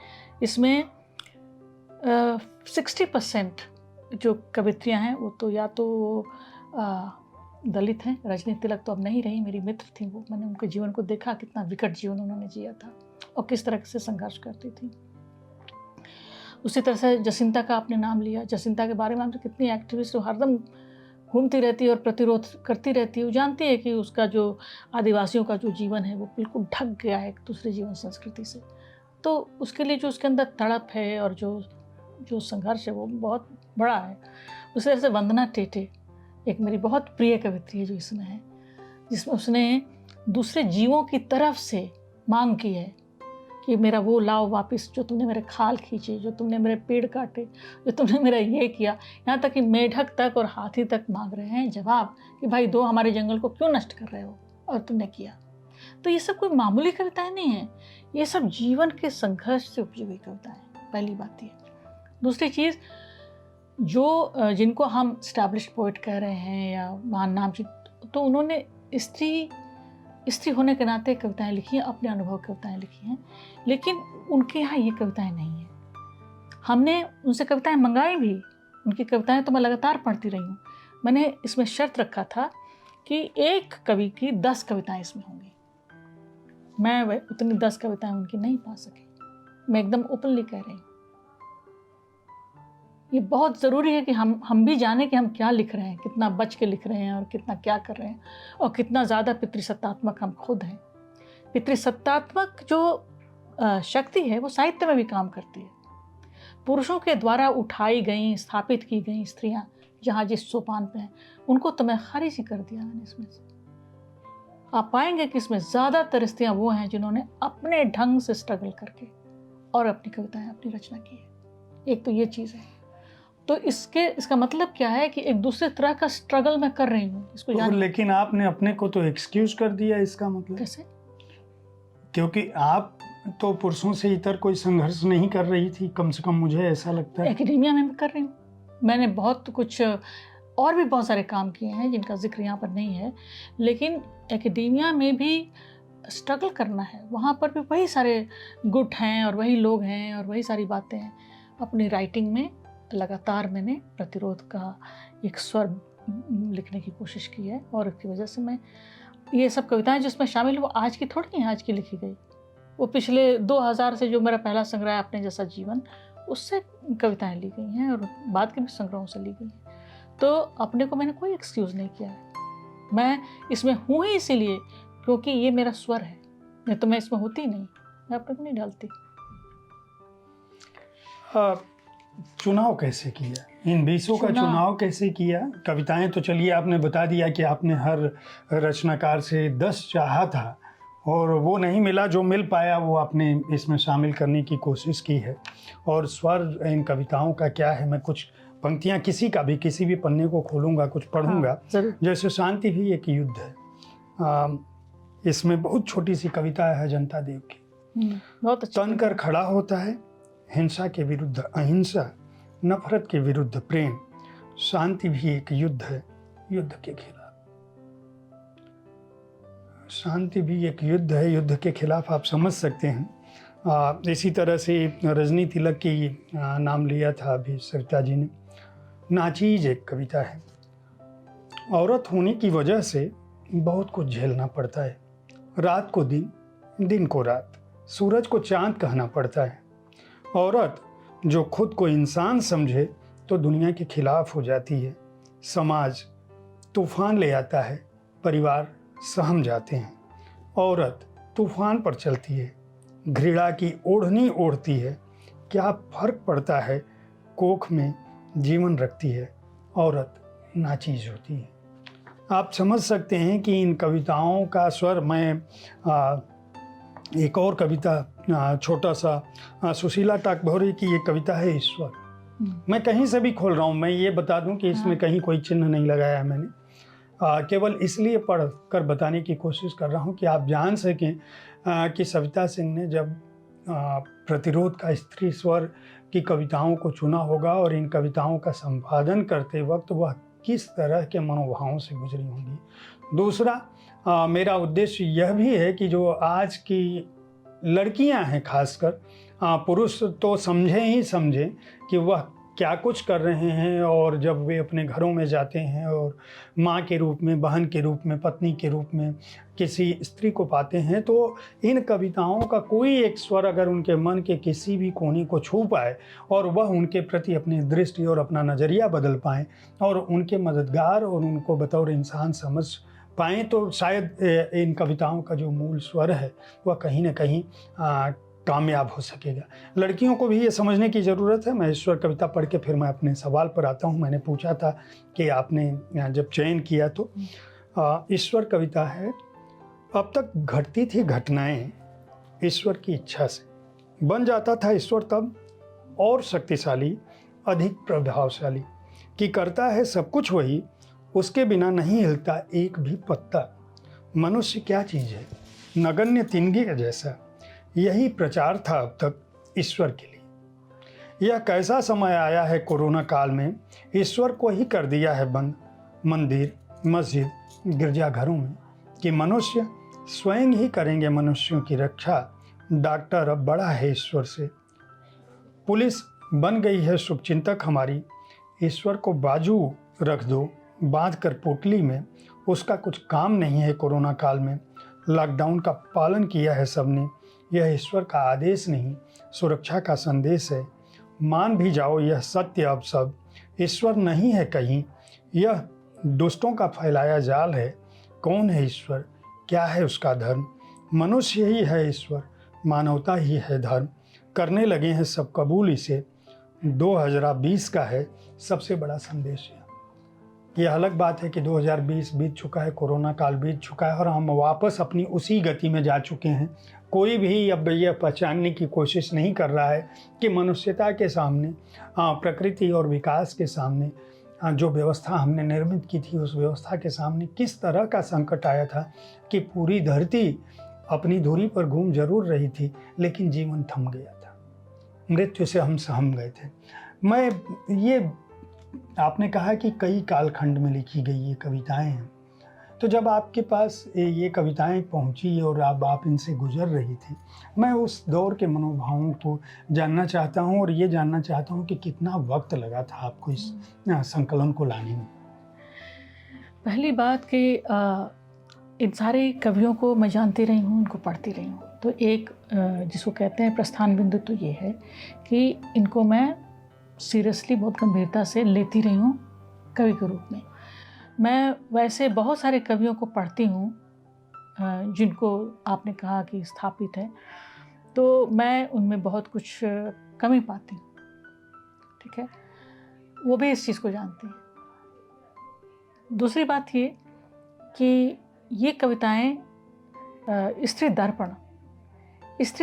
इसमें 60% जो कवित्रियाँ हैं वो तो या तो दलित हैं। रजनी तिलक तो अब नहीं रही, मेरी मित्र थी वो, मैंने उनके जीवन को देखा, कितना विकट जीवन उन्होंने जिया था और किस तरह से संघर्ष करती थी। उसी तरह से जसिंता का आपने नाम लिया, जसिंता के बारे में हम तो कितनी एक्टिविस्ट, हरदम घूमती रहती है और प्रतिरोध करती रहती है। वो जानती है कि उसका जो आदिवासियों का जो जीवन है वो बिल्कुल ढक गया है एक दूसरे जीवन संस्कृति से, तो उसके लिए जो उसके अंदर तड़प है और जो संघर्ष है वो बहुत बड़ा है। उसी तरह से वंदना टेटे एक मेरी बहुत प्रिय कवित्री है जो इसमें है, जिसमें उसने दूसरे जीवों की तरफ से मांग की है कि मेरा वो लाओ वापस, जो तुमने मेरे खाल खींचे, जो तुमने मेरे पेड़ काटे, जो तुमने मेरा ये किया। यहाँ तक कि मेढक तक और हाथी तक मांग रहे हैं जवाब कि भाई दो हमारे जंगल को क्यों नष्ट कर रहे हो, और तुमने किया। तो ये सब कोई मामूली कविताएं नहीं हैं, ये सब जीवन के संघर्ष से उपजी हुई कविताएं। पहली बात ये। दूसरी चीज़, जो जिनको हम स्टैब्लिश्ड पोइट कह रहे हैं या महान नाम, तो उन्होंने स्त्री होने के नाते कविताएं लिखी हैं, अपने अनुभव कविताएं लिखी हैं, लेकिन उनके यहाँ ये कविताएं नहीं हैं। हमने उनसे कविताएं मंगाई भी, उनकी कविताएं तो मैं लगातार पढ़ती रही हूँ। मैंने इसमें शर्त रखा था कि एक कवि की 10 कविताएं इसमें होंगी। मैं उतनी 10 कविताएं उनकी नहीं पा सकी, मैं एकदम ओपनली कह रही हूँ। ये बहुत ज़रूरी है कि हम भी जाने कि हम क्या लिख रहे हैं, कितना बच के लिख रहे हैं और कितना क्या कर रहे हैं, और कितना ज़्यादा पितृसत्तात्मक हम खुद हैं। पितृसत्तात्मक जो शक्ति है वो साहित्य में भी काम करती है। पुरुषों के द्वारा उठाई गई, स्थापित की गई स्त्रियाँ जहाँ जिस सोपान पे हैं, उनको तो मैं खारिज ही कर दिया मैंने इसमें से। आप पाएंगे कि इसमें ज़्यादातर स्त्रियाँ वो हैं जिन्होंने अपने ढंग से स्ट्रगल करके और अपनी कविताएं, अपनी रचना की है। एक तो ये चीज़ है। तो इसका मतलब क्या है कि एक दूसरे तरह का स्ट्रगल मैं कर रही हूँ इसको तो लेकिन आपने अपने को तो एक्सक्यूज कर दिया, इसका मतलब कैसे? क्योंकि आप तो पुरुषों से इतर कोई संघर्ष नहीं कर रही थी, कम से कम मुझे ऐसा लगता है। एकेडेमिया में कर रही हूँ, मैंने बहुत कुछ और भी बहुत सारे काम किए हैं जिनका जिक्र यहाँ पर नहीं है, लेकिन एकेडेमिया में भी स्ट्रगल करना है, वहाँ पर भी वही सारे गुट हैं और वही लोग हैं और वही सारी बातें हैं। अपनी राइटिंग में लगातार मैंने प्रतिरोध का एक स्वर लिखने की कोशिश की है, और इसकी वजह से मैं ये सब कविताएं जिसमें शामिल वो आज की थोड़ी हैं, आज की लिखी गई, वो पिछले 2000 से जो मेरा पहला संग्रह है अपने जैसा जीवन, उससे कविताएं ली गई हैं और बाद के भी संग्रहों से ली गई हैं। तो अपने को मैंने कोई एक्सक्यूज़ नहीं किया है, मैं इसमें हूँ ही इसीलिए क्योंकि ये मेरा स्वर है, नहीं तो मैं इसमें होती नहीं, मैं अपने को नहीं डालती। चुनाव कैसे किया, इन विषयों का चुनाव कैसे किया? कविताएं तो चलिए आपने बता दिया कि आपने हर रचनाकार से 10 चाहा था और वो नहीं मिला, जो मिल पाया वो आपने इसमें शामिल करने की कोशिश की है। और स्वर इन कविताओं का क्या है, मैं कुछ पंक्तियां किसी भी पन्ने को खोलूँगा, कुछ पढ़ूँगा। जैसे शांति भी एक युद्ध है, इसमें बहुत छोटी सी कविता है जनता देव की। बहुत अच्छा। तन कर खड़ा होता है हिंसा के विरुद्ध अहिंसा, नफरत के विरुद्ध प्रेम, शांति भी एक युद्ध है युद्ध के खिलाफ। शांति भी एक युद्ध है युद्ध के खिलाफ, आप समझ सकते हैं। इसी तरह से रजनी तिलक की नाम लिया था अभी सरिता जी ने। नाचीज एक कविता है, औरत होने की वजह से बहुत कुछ झेलना पड़ता है। रात को दिन, दिन को रात, सूरज को चांद कहना पड़ता है। औरत जो खुद को इंसान समझे तो दुनिया के खिलाफ हो जाती है। समाज तूफान ले आता है, परिवार सहम जाते हैं। औरत तूफान पर चलती है, घृणा की ओढ़नी ओढ़ती है। क्या फर्क पड़ता है, कोख में जीवन रखती है। औरत नाचीज होती है। आप समझ सकते हैं कि इन कविताओं का स्वर मैं एक और कविता छोटा सा सुशीला टाकभोरे की ये कविता है ईश्वर। मैं कहीं से भी खोल रहा हूँ। मैं ये बता दूं कि इसमें कहीं कोई चिन्ह नहीं लगाया है मैंने। केवल इसलिए पढ़ कर बताने की कोशिश कर रहा हूँ कि आप जान सकें कि सविता सिंह ने जब प्रतिरोध का स्त्री स्वर की कविताओं को चुना होगा और इन कविताओं का संपादन करते वक्त वह किस तरह के मनोभावों से गुजरी होंगी। दूसरा मेरा उद्देश्य यह भी है कि जो आज की लड़कियां हैं, खासकर पुरुष तो समझें ही समझें कि वह क्या कुछ कर रहे हैं, और जब वे अपने घरों में जाते हैं और माँ के रूप में, बहन के रूप में, पत्नी के रूप में किसी स्त्री को पाते हैं, तो इन कविताओं का कोई एक स्वर अगर उनके मन के किसी भी कोने को छू पाए और वह उनके प्रति अपनी दृष्टि और अपना नज़रिया बदल पाएँ और उनके मददगार और उनको बतौर इंसान समझ पाएँ, तो शायद इन कविताओं का जो मूल स्वर है वह कहीं ना कहीं कामयाब हो सकेगा। लड़कियों को भी ये समझने की ज़रूरत है। मैं ईश्वर कविता पढ़ के फिर मैं अपने सवाल पर आता हूँ। मैंने पूछा था कि आपने जब चयन किया तो ईश्वर कविता है। अब तक घटती थी घटनाएं ईश्वर की इच्छा से, बन जाता था ईश्वर तब और शक्तिशाली, अधिक प्रभावशाली, कि करता है सब कुछ वही, उसके बिना नहीं हिलता एक भी पत्ता। मनुष्य क्या चीज़ है, नगण्य तिनके जैसा, यही प्रचार था अब तक ईश्वर के लिए। यह कैसा समय आया है कोरोना काल में, ईश्वर को ही कर दिया है बंद मंदिर, मस्जिद, गिरजाघरों में, कि मनुष्य स्वयं ही करेंगे मनुष्यों की रक्षा। डॉक्टर अब बड़ा है ईश्वर से, पुलिस बन गई है शुभचिंतक हमारी। ईश्वर को बाजू रख दो बांध कर पोटली में, उसका कुछ काम नहीं है कोरोना काल में। लॉकडाउन का पालन किया है सबने, यह ईश्वर का आदेश नहीं, सुरक्षा का संदेश है। मान भी जाओ यह सत्य अब सब, ईश्वर नहीं है कहीं, यह दुष्टों का फैलाया जाल है। कौन है ईश्वर, क्या है उसका धर्म, मनुष्य ही है ईश्वर, मानवता ही है धर्म। करने लगे हैं सब कबूल इसे, 2020 का है सबसे बड़ा संदेश। यह अलग बात है कि 2020 बीत चुका है, कोरोना काल बीत चुका है और हम वापस अपनी उसी गति में जा चुके हैं। कोई भी अब यह पहचानने की कोशिश नहीं कर रहा है कि मनुष्यता के सामने, प्रकृति और विकास के सामने, जो व्यवस्था हमने निर्मित की थी उस व्यवस्था के सामने किस तरह का संकट आया था कि पूरी धरती अपनी धुरी पर घूम जरूर रही थी, लेकिन जीवन थम गया था, मृत्यु से हम सहम गए थे। ये आपने कहा कि कई कालखंड में लिखी गई ये कविताएं हैं, तो जब आपके पास ये कविताएं पहुंची और आप इनसे गुजर रही थी, मैं उस दौर के मनोभावों को जानना चाहता हूं और ये जानना चाहता हूं कि कितना वक्त लगा था आपको इस संकलन को लाने में। पहली बात कि इन सारे कवियों को मैं जानती रही हूँ, उनको पढ़ती रही हूँ, तो एक जिसको कहते हैं प्रस्थान बिंदु तो ये है कि इनको मैं सीरियसली, बहुत गंभीरता से लेती रही हूँ कवि के रूप में। मैं वैसे बहुत सारे कवियों को पढ़ती हूँ जिनको आपने कहा कि स्थापित है, तो मैं उनमें बहुत कुछ कमी पाती हूँ, ठीक है, वो भी इस चीज़ को जानती हैं। दूसरी बात ये कि ये कविताएं स्त्री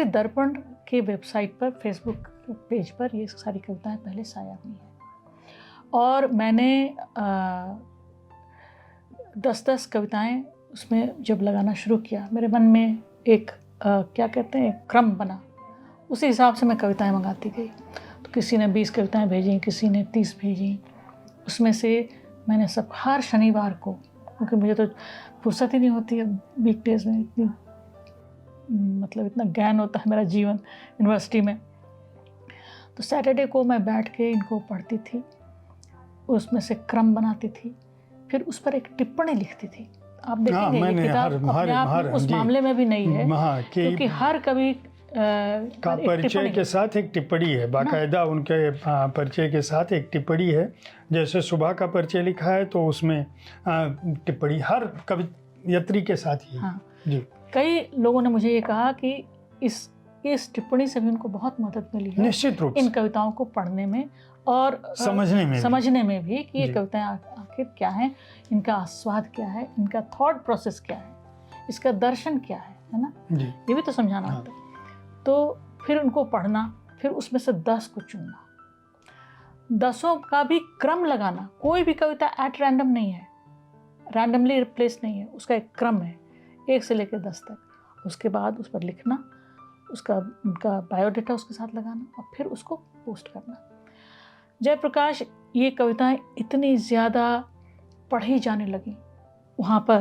दर्पण के वेबसाइट पर, फेसबुक पेज पर ये सारी कविताएं पहले साया हुई हैं और मैंने 10-10 कविताएं उसमें जब लगाना शुरू किया, मेरे मन में एक क्या कहते हैं, क्रम बना। उसी हिसाब से मैं कविताएं मंगाती गई। तो किसी ने 20 कविताएं भेजी, किसी ने 30 भेजी। उसमें से मैंने सब हर शनिवार को, क्योंकि मुझे तो फुर्सत ही नहीं होती है वीकडेज में, इतनी मतलब इतना ज्ञान होता है मेरा जीवन यूनिवर्सिटी में, तो सैटरडे को मैं बैठ के इनको पढ़ती थी, उसमें से क्रम बनाती थी, फिर उस पर एक टिप्पणी लिखती थी। आप हाँ, देखेंगे ये मैंने किताब अपने आप में उस जी, मामले में भी नहीं है, हाँ, क्योंकि हर कवि का एक परिचय टिप्पणी के साथ एक टिप्पणी है, बाकायदा उनके परिचय के साथ एक टिप्पणी है। जैसे सुबह का परिचय लिखा है तो उसमें टिप्पणी हर कवियत्री के साथ ही। हाँ, जी, कई लोगों ने मुझे ये कहा कि इस टिप्पणी से भी उनको बहुत मदद मिली है निश्चित रूप इन से कविताओं को पढ़ने में और समझने में भी कि ये जी। कविताएं आखिर क्या हैं, इनका आस्वाद क्या है, इनका थॉट प्रोसेस क्या है, इसका दर्शन क्या है ना, जी, ये भी तो समझाना हाँ। होता है। तो फिर उनको पढ़ना, फिर उसमें से 10 को चुनना, 10 का भी क्रम लगाना। कोई भी कविता एट रैंडम नहीं है, रैंडमली रिप्लेस नहीं है, उसका एक क्रम है 1 से लेकर 10 तक। उसके बाद उस पर लिखना, उनका बायोडाटा उसके साथ लगाना और फिर उसको पोस्ट करना। जयप्रकाश ये कविताएं इतनी ज़्यादा पढ़ी जाने लगी वहाँ पर,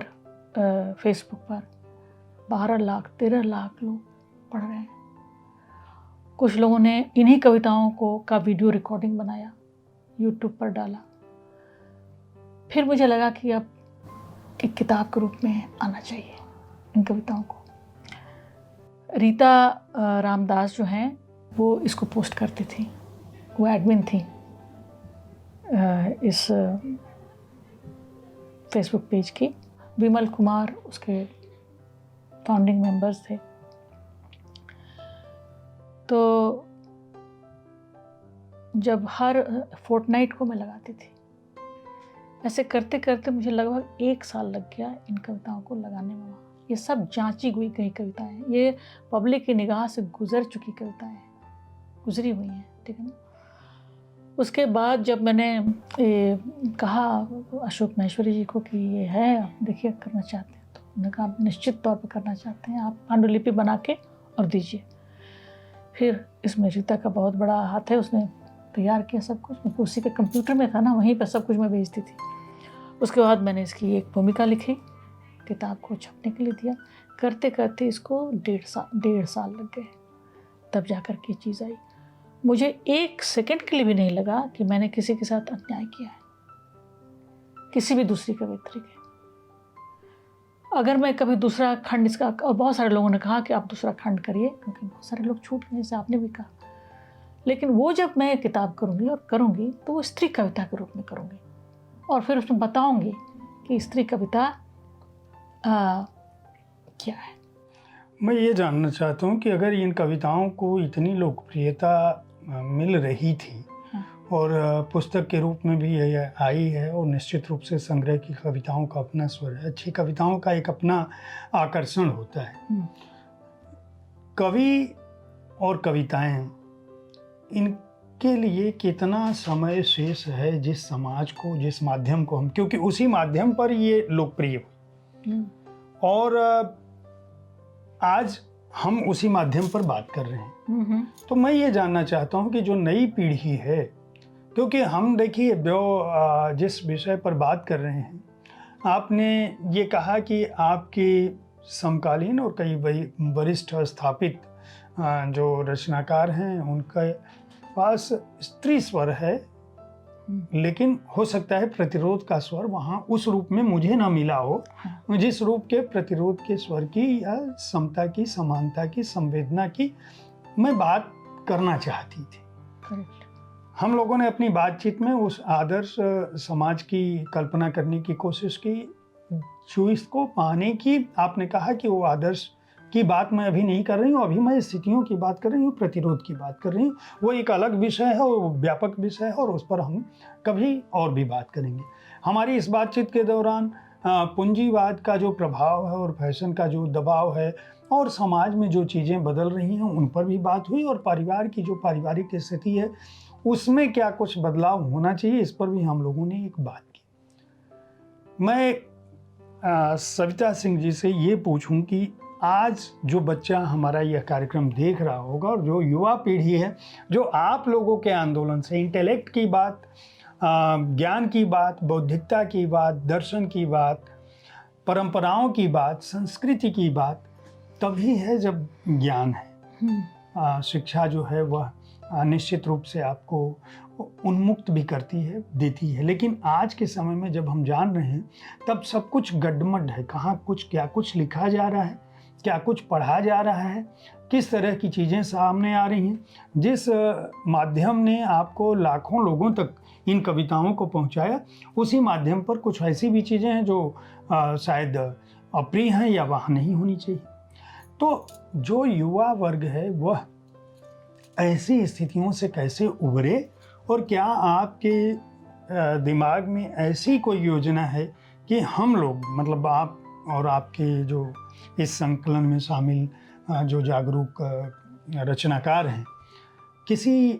फेसबुक पर 12 लाख 13 लाख लोग पढ़ रहे हैं। कुछ लोगों ने इन्हीं कविताओं का वीडियो रिकॉर्डिंग बनाया, यूट्यूब पर डाला। फिर मुझे लगा कि अब एक किताब के रूप में आना चाहिए इन कविताओं को। रीता रामदास जो हैं वो इसको पोस्ट करती थी, वो एडमिन थी इस फेसबुक पेज की। विमल कुमार उसके फाउंडिंग मेंबर्स थे। तो जब हर फोर्टनाइट को मैं लगाती थी, ऐसे करते करते मुझे लगभग 1 साल लग गया इन कविताओं को लगाने में। ये सब जांची हुई गई कविताएं हैं, ये पब्लिक की निगाह से गुजर चुकी कविताएं हैं, गुजरी हुई हैं, ठीक है ना। उसके बाद जब मैंने कहा अशोक महेश्वरी जी को कि ये है, देखिए करना चाहते हैं, तो उन्होंने कहा निश्चित तौर पर करना चाहते हैं, आप पांडुलिपि बना के और दीजिए। फिर इसमें रीता का बहुत बड़ा हाथ है, उसने तैयार किया सब कुछ, क्योंकि उसी के कंप्यूटर में था ना, वहीं पर सब कुछ मैं भेजती थी। उसके बाद मैंने इसकी एक भूमिका लिखी, किताब को छपने के लिए दिया। करते करते इसको 1.5 साल लग गए, तब जाकर के चीज़ आई। मुझे 1 सेकंड के लिए भी नहीं लगा कि मैंने किसी के साथ अन्याय किया है, किसी भी दूसरी कवियत्री के। अगर मैं कभी दूसरा खंड इसका, और बहुत सारे लोगों ने कहा कि आप दूसरा खंड करिए, क्योंकि बहुत सारे लोग छूट गए, जैसे आपने भी कहा, लेकिन वो जब मैं किताब करूँगी और करूँगी तो वो स्त्री कविता के रूप में करूँगी, और फिर उसमें बताऊँगी कि स्त्री कविता क्या है। मैं ये जानना चाहता हूँ कि अगर इन कविताओं को इतनी लोकप्रियता मिल रही थी और पुस्तक के रूप में भी ये आई है, और निश्चित रूप से संग्रह की कविताओं का अपना स्वर है, अच्छी कविताओं का एक अपना आकर्षण होता है। कवि और कविताएं, इनके लिए कितना समय शेष है जिस समाज को, जिस माध्यम को हम, क्योंकि उसी माध्यम पर ये लोकप्रिय हुई और आज हम उसी माध्यम पर बात कर रहे हैं। तो मैं ये जानना चाहता हूँ कि जो नई पीढ़ी है, क्योंकि हम देखिए जिस विषय पर बात कर रहे हैं, आपने ये कहा कि आपके समकालीन और कई वरिष्ठ स्थापित जो रचनाकार हैं उनके पास स्त्री स्वर है, लेकिन हो सकता है प्रतिरोध का स्वर वहाँ उस रूप में मुझे ना मिला हो, जिस रूप के प्रतिरोध के स्वर की या समता की, समानता की, संवेदना की मैं बात करना चाहती थी। हम लोगों ने अपनी बातचीत में उस आदर्श समाज की कल्पना करने की कोशिश की, जो इसको पाने की, आपने कहा कि वो आदर्श की बात मैं अभी नहीं कर रही हूँ, अभी मैं स्थितियों की बात कर रही हूँ, प्रतिरोध की बात कर रही हूँ। वो एक अलग विषय है, वो व्यापक विषय है और उस पर हम कभी और भी बात करेंगे। हमारी इस बातचीत के दौरान पूंजीवाद का जो प्रभाव है और फैशन का जो दबाव है और समाज में जो चीज़ें बदल रही हैं उन पर भी बात हुई, और परिवार की जो पारिवारिक स्थिति है उसमें क्या कुछ बदलाव होना चाहिए, इस पर भी हम लोगों ने एक बात की। मैं सविता सिंह जी से ये पूछूं कि आज जो बच्चा हमारा यह कार्यक्रम देख रहा होगा और जो युवा पीढ़ी है, जो आप लोगों के आंदोलन से इंटेलेक्ट की बात, ज्ञान की बात, बौद्धिकता की बात, दर्शन की बात, परंपराओं की बात, संस्कृति की बात तभी है जब ज्ञान है। शिक्षा जो है वह निश्चित रूप से आपको उन्मुक्त भी करती है, देती है। लेकिन आज के समय में जब हम जान रहे हैं तब सब कुछ गड्डमड है, कहाँ कुछ क्या कुछ लिखा जा रहा है, क्या कुछ पढ़ा जा रहा है, किस तरह की चीज़ें सामने आ रही हैं। जिस माध्यम ने आपको लाखों लोगों तक इन कविताओं को पहुंचाया, उसी माध्यम पर कुछ ऐसी भी चीज़ें हैं जो शायद अप्रिय हैं या वहाँ नहीं होनी चाहिए। तो जो युवा वर्ग है वह ऐसी स्थितियों से कैसे उभरे, और क्या आपके दिमाग में ऐसी कोई योजना है कि हम लोग, मतलब आप और आपके जो इस संकलन में शामिल जो जागरूक रचनाकार हैं, किसी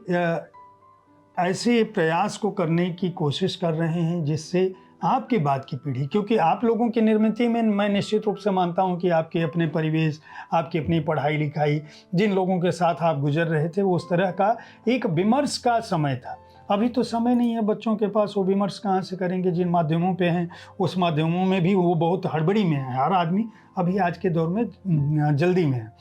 ऐसे प्रयास को करने की कोशिश कर रहे हैं जिससे आपके बाद की पीढ़ी, क्योंकि आप लोगों की निर्मित में मैं निश्चित रूप से मानता हूं कि आपके अपने परिवेश, आपकी अपनी पढ़ाई लिखाई, जिन लोगों के साथ आप गुजर रहे थे, वो उस तरह का एक विमर्श का समय था। अभी तो समय नहीं है बच्चों के पास, वो विमर्श कहाँ से करेंगे। जिन माध्यमों पे हैं उस माध्यमों में भी वो बहुत हड़बड़ी में है, हर आदमी अभी आज के दौर में जल्दी में है।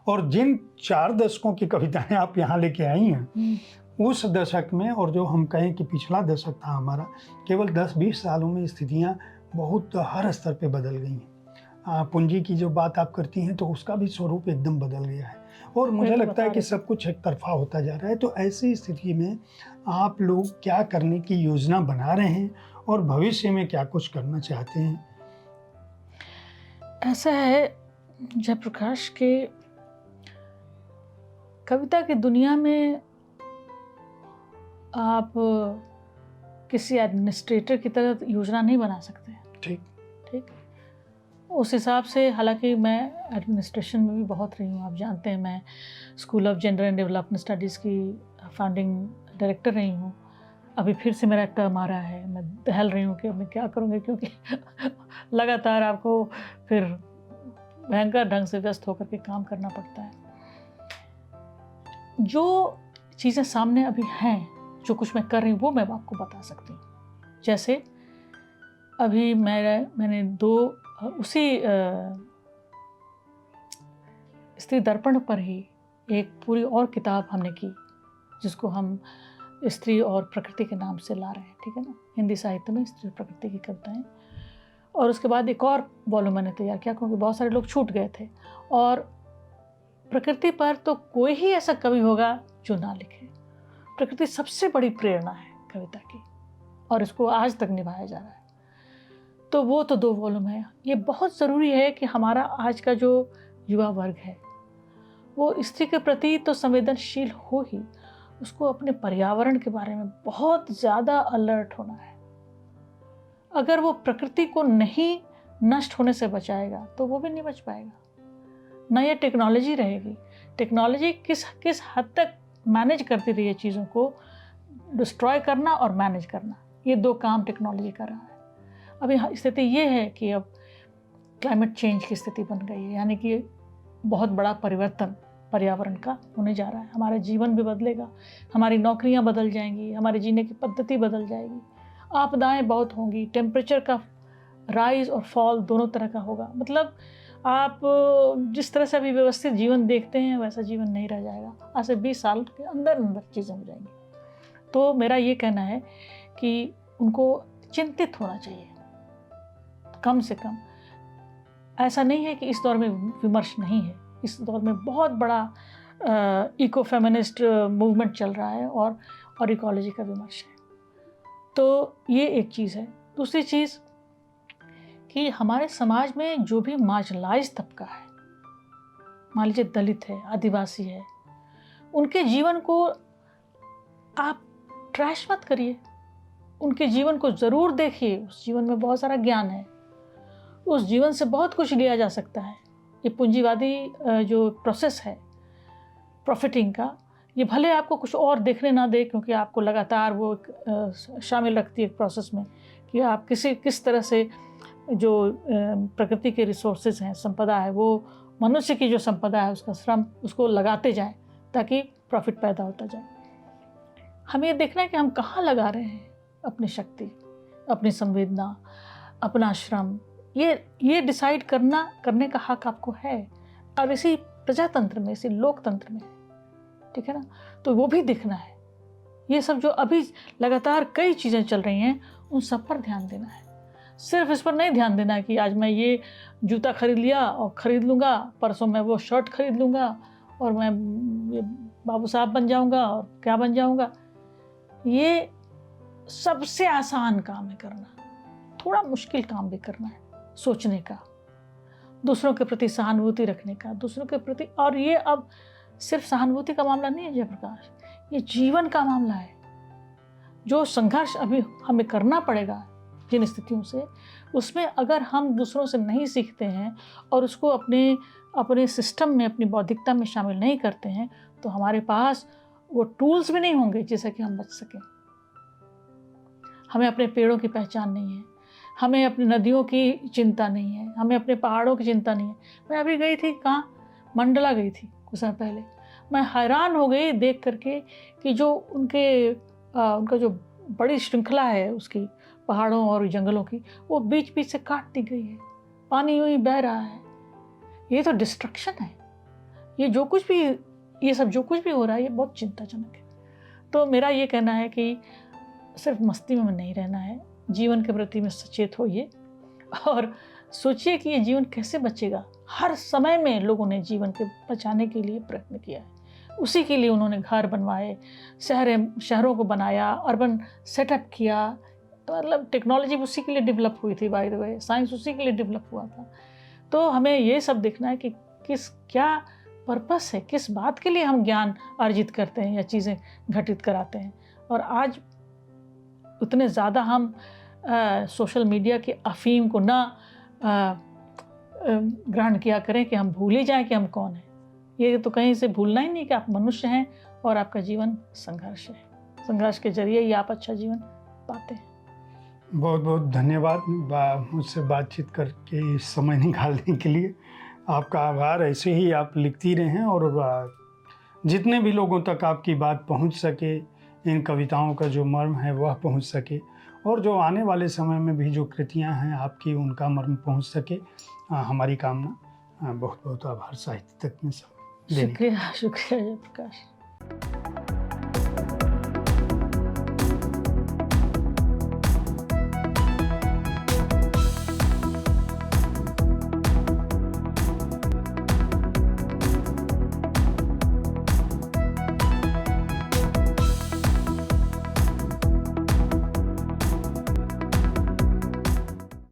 और जिन 4 दशकों की कविताएं आप यहाँ लेके आई हैं, उस दशक में, और जो हम कहें कि पिछला दशक था हमारा, केवल 10-20 सालों में स्थितियां बहुत हर स्तर पे बदल गई हैं। पूंजी की जो बात आप करती हैं तो उसका भी स्वरूप एकदम बदल गया है, और मुझे लगता है कि सब कुछ एक तरफा होता जा रहा है। तो ऐसी स्थिति में आप लोग क्या करने की योजना बना रहे हैं और भविष्य में क्या कुछ करना चाहते हैं? ऐसा है, जयप्रकाश के कविता की दुनिया में आप किसी एडमिनिस्ट्रेटर की तरह योजना नहीं बना सकते। ठीक, उस हिसाब से, हालांकि मैं एडमिनिस्ट्रेशन में भी बहुत रही हूँ, आप जानते हैं मैं school of gender and development studies की फाउंडिंग डायरेक्टर रही हूँ। अभी फिर से मेरा टर्म आ रहा है, मैं दहल रही हूँ कि अब मैं क्या करूँगी, क्योंकि लगातार आपको फिर भयंकर ढंग से व्यस्त होकर के काम करना पड़ता है। जो चीज़ें सामने अभी हैं, जो कुछ मैं कर रही हूँ, वो मैं आपको बता सकती हूँ। जैसे अभी मैंने 2 उसी स्त्री दर्पण पर ही एक पूरी और किताब हमने की, जिसको हम स्त्री और प्रकृति के नाम से ला रहे हैं, ठीक है ना, हिंदी साहित्य में स्त्री और प्रकृति की कविताएं। और उसके बाद एक और वॉल्यूम मैंने तैयार किया, क्योंकि बहुत सारे लोग छूट गए थे। और प्रकृति पर तो कोई ही ऐसा कवि होगा जो ना लिखे। प्रकृति सबसे बड़ी प्रेरणा है कविता की, और इसको आज तक निभाया जा रहा है। तो वो तो 2 वॉल्यूम है। ये बहुत ज़रूरी है कि हमारा आज का जो युवा वर्ग है वो स्त्री के प्रति तो संवेदनशील हो ही, उसको अपने पर्यावरण के बारे में बहुत ज़्यादा अलर्ट होना है। अगर वो प्रकृति को नहीं नष्ट होने से बचाएगा तो वो भी नहीं बच पाएगा। ना ये टेक्नोलॉजी रहेगी। टेक्नोलॉजी किस हद तक मैनेज करती रही है चीज़ों को, डिस्ट्रॉय करना और मैनेज करना, ये 2 काम टेक्नोलॉजी कर रहा है। अभी स्थिति ये है कि अब क्लाइमेट चेंज की स्थिति बन गई है, यानी कि बहुत बड़ा परिवर्तन पर्यावरण का होने जा रहा है। हमारा जीवन भी बदलेगा, हमारी नौकरियां बदल जाएंगी, हमारी जीने की पद्धति बदल जाएगी, आपदाएं बहुत होंगी, टेम्परेचर का राइज और फॉल दोनों तरह का होगा। मतलब आप जिस तरह से अभी व्यवस्थित जीवन देखते हैं वैसा जीवन नहीं रह जाएगा। आज से 20 साल के अंदर चीज़ें हो जाएंगी। तो मेरा ये कहना है कि उनको चिंतित होना चाहिए, कम से कम। ऐसा नहीं है कि इस दौर में विमर्श नहीं है, इस दौर में बहुत बड़ा इको फेमिनिस्ट मूवमेंट चल रहा है और इकोलॉजी का विमर्श है। तो ये एक चीज़ है। दूसरी चीज़ कि हमारे समाज में जो भी मार्जिनलाइज्ड तबका है, मान लीजिए दलित है, आदिवासी है, उनके जीवन को आप ट्रैश मत करिए, उनके जीवन को ज़रूर देखिए। उस जीवन में बहुत सारा ज्ञान है, उस जीवन से बहुत कुछ लिया जा सकता है। ये पूंजीवादी जो प्रोसेस है प्रॉफिटिंग का, ये भले आपको कुछ और देखने ना दे, क्योंकि आपको लगातार वो शामिल रखती है प्रोसेस में कि आप किस तरह से जो प्रकृति के रिसोर्सेज हैं, संपदा है, वो मनुष्य की जो संपदा है, उसका श्रम, उसको लगाते जाएं ताकि प्रॉफिट पैदा होता जाए। हमें ये देखना है कि हम कहाँ लगा रहे हैं अपनी शक्ति, अपनी संवेदना, अपना श्रम। ये डिसाइड करने का हक आपको है, और इसी प्रजातंत्र में, इसी लोकतंत्र में, ठीक है ना। तो वो भी दिखना है, ये सब जो अभी लगातार कई चीज़ें चल रही हैं, उन सब पर ध्यान देना है। सिर्फ इस पर नहीं ध्यान देना है कि आज मैं ये जूता खरीद लिया और ख़रीद लूँगा, परसों मैं वो शर्ट खरीद लूँगा और मैं ये बाबू साहब बन जाऊँगा और क्या बन जाऊँगा। ये सबसे आसान काम है करना, थोड़ा मुश्किल काम भी करना है, सोचने का, दूसरों के प्रति सहानुभूति रखने का, दूसरों के प्रति। और ये अब सिर्फ सहानुभूति का मामला नहीं है जयप्रकाश, ये जीवन का मामला है। जो संघर्ष अभी हमें करना पड़ेगा जिन स्थितियों से, उसमें अगर हम दूसरों से नहीं सीखते हैं और उसको अपने सिस्टम में, अपनी बौद्धिकता में शामिल नहीं करते हैं, तो हमारे पास वो टूल्स भी नहीं होंगे जिससे कि हम बच सकें। हमें अपने पेड़ों की पहचान नहीं है, हमें अपनी नदियों की चिंता नहीं है, हमें अपने पहाड़ों की चिंता नहीं है। मैं अभी गई थी, कहाँ, मंडला गई थी कुछ समय पहले। मैं हैरान हो गई देख करके कि जो उनका जो बड़ी श्रृंखला है उसकी, पहाड़ों और जंगलों की, वो बीच बीच से काट दी गई है, पानी यूँ ही बह रहा है। ये तो डिस्ट्रक्शन है। ये सब जो कुछ भी हो रहा है, ये बहुत चिंताजनक है। तो मेरा ये कहना है कि सिर्फ मस्ती में नहीं रहना है, जीवन के प्रति में सचेत होइए और सोचिए कि ये जीवन कैसे बचेगा। हर समय में लोगों ने जीवन के बचाने के लिए प्रयत्न किया है, उसी के लिए उन्होंने घर बनवाए, शहरों को बनाया, अर्बन सेटअप किया। तो मतलब टेक्नोलॉजी उसी के लिए डेवलप हुई थी, बाय द वे, साइंस उसी के लिए डेवलप हुआ था। तो हमें ये सब देखना है कि क्या पर्पस है, किस बात के लिए हम ज्ञान अर्जित करते हैं या चीज़ें घटित कराते हैं। और आज उतने ज़्यादा हम सोशल मीडिया के अफीम को ना ग्रहण किया करें कि हम भूल ही जाएं कि हम कौन हैं। ये तो कहीं से भूलना ही नहीं कि आप मनुष्य हैं और आपका जीवन संघर्ष है। संघर्ष के जरिए ही आप अच्छा जीवन पाते हैं। बहुत बहुत धन्यवाद मुझसे बातचीत करके समय निकालने के लिए। आपका आभार। ऐसे ही आप लिखती रहें और जितने भी लोगों तक आपकी बात पहुंच सके, इन कविताओं का जो मर्म है वह पहुंच सके, और जो आने वाले समय में भी जो कृतियां हैं आपकी, उनका मर्म पहुंच सके, हमारी कामना। बहुत बहुत आभार साहित्य तक में सब। शुक्रिया जयप्रकाश।